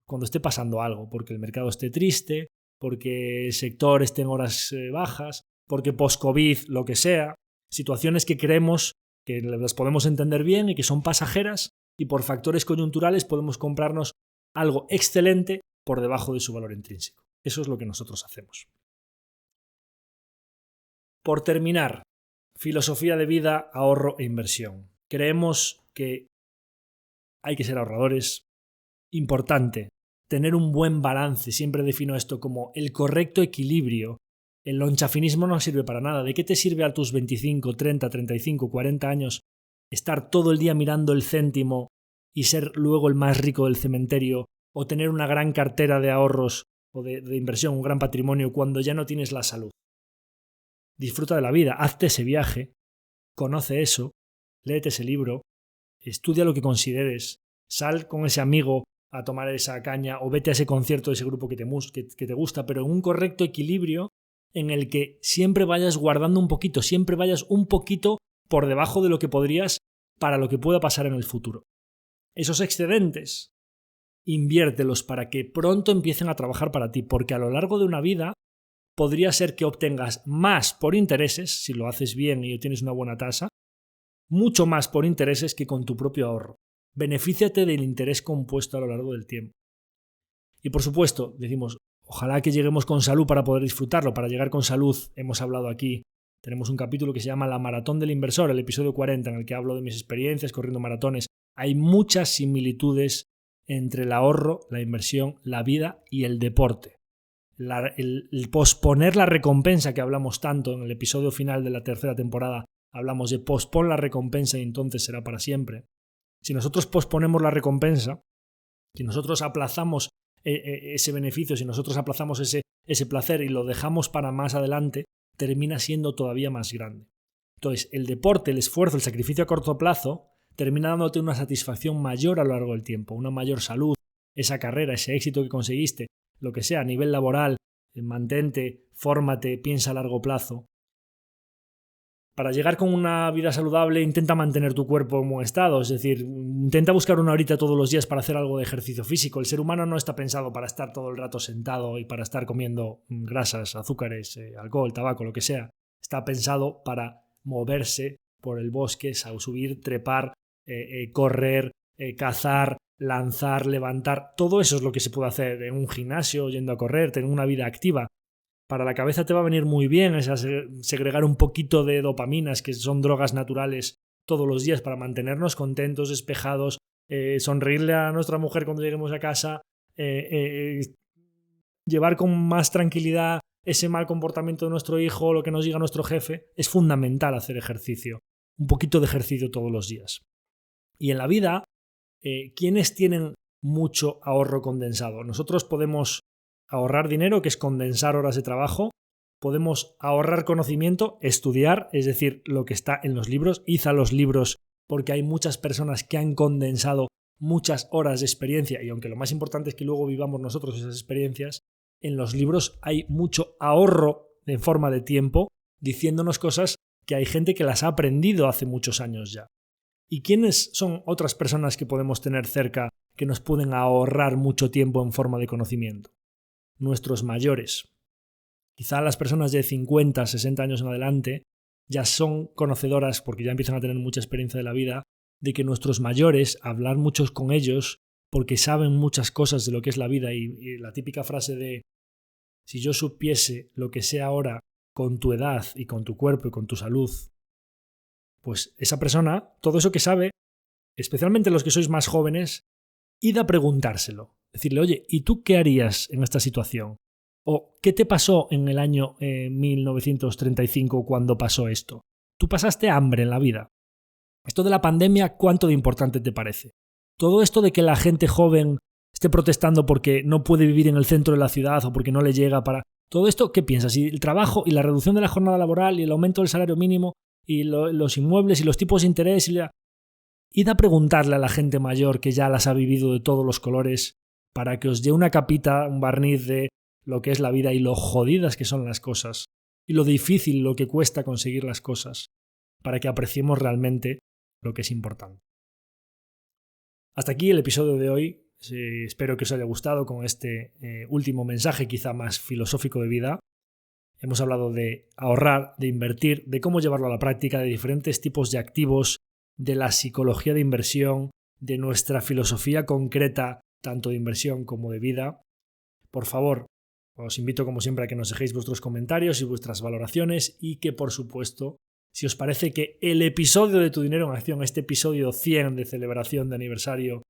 Speaker 1: Cuando esté pasando algo, porque el mercado esté triste, porque el sector esté en horas bajas, porque post-COVID, lo que sea, situaciones que creemos que las podemos entender bien y que son pasajeras y por factores coyunturales podemos comprarnos algo excelente por debajo de su valor intrínseco. Eso es lo que nosotros hacemos. Por terminar, filosofía de vida, ahorro e inversión. Creemos que hay que ser ahorradores. Importante, tener un buen balance. Siempre defino esto como el correcto equilibrio. El lonchafinismo no sirve para nada. ¿De qué te sirve a tus 25, 30, 35, 40 años estar todo el día mirando el céntimo y ser luego el más rico del cementerio, o tener una gran cartera de ahorros o de inversión, un gran patrimonio, cuando ya no tienes la salud? Disfruta de la vida, hazte ese viaje, conoce eso, léete ese libro, estudia lo que consideres, sal con ese amigo a tomar esa caña o vete a ese concierto de ese grupo que te gusta, pero en un correcto equilibrio en el que siempre vayas guardando un poquito, siempre vayas un poquito por debajo de lo que podrías para lo que pueda pasar en el futuro. Esos excedentes, inviértelos para que pronto empiecen a trabajar para ti, porque a lo largo de una vida podría ser que obtengas más por intereses, si lo haces bien y obtienes una buena tasa, mucho más por intereses que con tu propio ahorro. Benefíciate del interés compuesto a lo largo del tiempo. Y por supuesto, decimos, ojalá que lleguemos con salud para poder disfrutarlo. Para llegar con salud, hemos hablado aquí, tenemos un capítulo que se llama La Maratón del Inversor, el episodio 40, en el que hablo de mis experiencias corriendo maratones. Hay muchas similitudes entre el ahorro, la inversión, la vida y el deporte. El posponer la recompensa, que hablamos tanto en el episodio final de la tercera temporada, hablamos de pospon la recompensa y entonces será para siempre. Si nosotros posponemos la recompensa, si nosotros aplazamos ese beneficio, si nosotros aplazamos ese placer y lo dejamos para más adelante, termina siendo todavía más grande. Entonces, el deporte, el esfuerzo, el sacrificio a corto plazo termina dándote una satisfacción mayor a lo largo del tiempo, una mayor salud, esa carrera, ese éxito que conseguiste, lo que sea, a nivel laboral, mantente, fórmate, piensa a largo plazo. Para llegar con una vida saludable, intenta mantener tu cuerpo en buen estado, es decir, intenta buscar una horita todos los días para hacer algo de ejercicio físico. El ser humano no está pensado para estar todo el rato sentado y para estar comiendo grasas, azúcares, alcohol, tabaco, lo que sea. Está pensado para moverse por el bosque, subir, trepar, correr, cazar, lanzar, levantar. Todo eso es lo que se puede hacer en un gimnasio, yendo a correr, tener una vida activa. Para la cabeza te va a venir muy bien segregar un poquito de dopaminas, que son drogas naturales, todos los días para mantenernos contentos, despejados, sonreírle a nuestra mujer cuando lleguemos a casa, llevar con más tranquilidad ese mal comportamiento de nuestro hijo, lo que nos diga nuestro jefe. Es fundamental hacer ejercicio, un poquito de ejercicio todos los días. Y en la vida, ¿quiénes tienen mucho ahorro condensado? Nosotros podemos ahorrar dinero, que es condensar horas de trabajo. Podemos ahorrar conocimiento, estudiar, es decir, lo que está en los libros. Id a los libros porque hay muchas personas que han condensado muchas horas de experiencia y aunque lo más importante es que luego vivamos nosotros esas experiencias, en los libros hay mucho ahorro en forma de tiempo diciéndonos cosas que hay gente que las ha aprendido hace muchos años ya. ¿Y quiénes son otras personas que podemos tener cerca que nos pueden ahorrar mucho tiempo en forma de conocimiento? Nuestros mayores. Quizá las personas de 50, 60 años en adelante ya son conocedoras, porque ya empiezan a tener mucha experiencia de la vida, de que nuestros mayores, hablar muchos con ellos, porque saben muchas cosas de lo que es la vida, y la típica frase de si yo supiese lo que sé ahora con tu edad y con tu cuerpo y con tu salud, pues esa persona, todo eso que sabe, especialmente los que sois más jóvenes, id a preguntárselo. Decirle, oye, ¿y tú qué harías en esta situación? ¿O qué te pasó en el año 1935 cuando pasó esto? ¿Tú pasaste hambre en la vida? Esto de la pandemia, ¿cuánto de importante te parece? Todo esto de que la gente joven esté protestando porque no puede vivir en el centro de la ciudad o porque no le llega para... Todo esto, ¿qué piensas? Y el trabajo y la reducción de la jornada laboral y el aumento del salario mínimo y los inmuebles y los tipos de interés id a preguntarle a la gente mayor que ya las ha vivido de todos los colores para que os dé una capita, un barniz de lo que es la vida y lo jodidas que son las cosas y lo difícil, lo que cuesta conseguir las cosas, para que apreciemos realmente lo que es importante. Hasta aquí el episodio de hoy. Espero que os haya gustado con este último mensaje quizá más filosófico de vida. Hemos hablado de ahorrar, de invertir, de cómo llevarlo a la práctica, de diferentes tipos de activos, de la psicología de inversión, de nuestra filosofía concreta, tanto de inversión como de vida. Por favor, os invito como siempre a que nos dejéis vuestros comentarios y vuestras valoraciones y que, por supuesto, si os parece que el episodio de Tu Dinero en Acción, este episodio 100 de celebración de aniversario,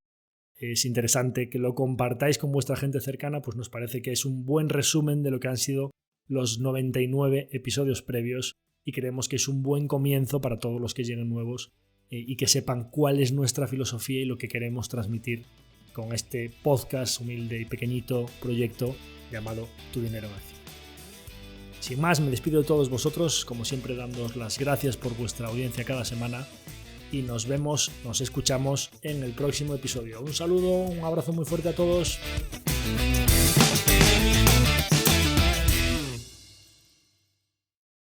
Speaker 1: es interesante que lo compartáis con vuestra gente cercana, pues nos parece que es un buen resumen de lo que han sido los 99 episodios previos y creemos que es un buen comienzo para todos los que lleguen nuevos y que sepan cuál es nuestra filosofía y lo que queremos transmitir con este podcast humilde y pequeñito proyecto llamado Tu Dinero en Acción. Sin más, me despido de todos vosotros, como siempre dándoos las gracias por vuestra audiencia cada semana y nos vemos, nos escuchamos en el próximo episodio. Un saludo, un abrazo muy fuerte a todos.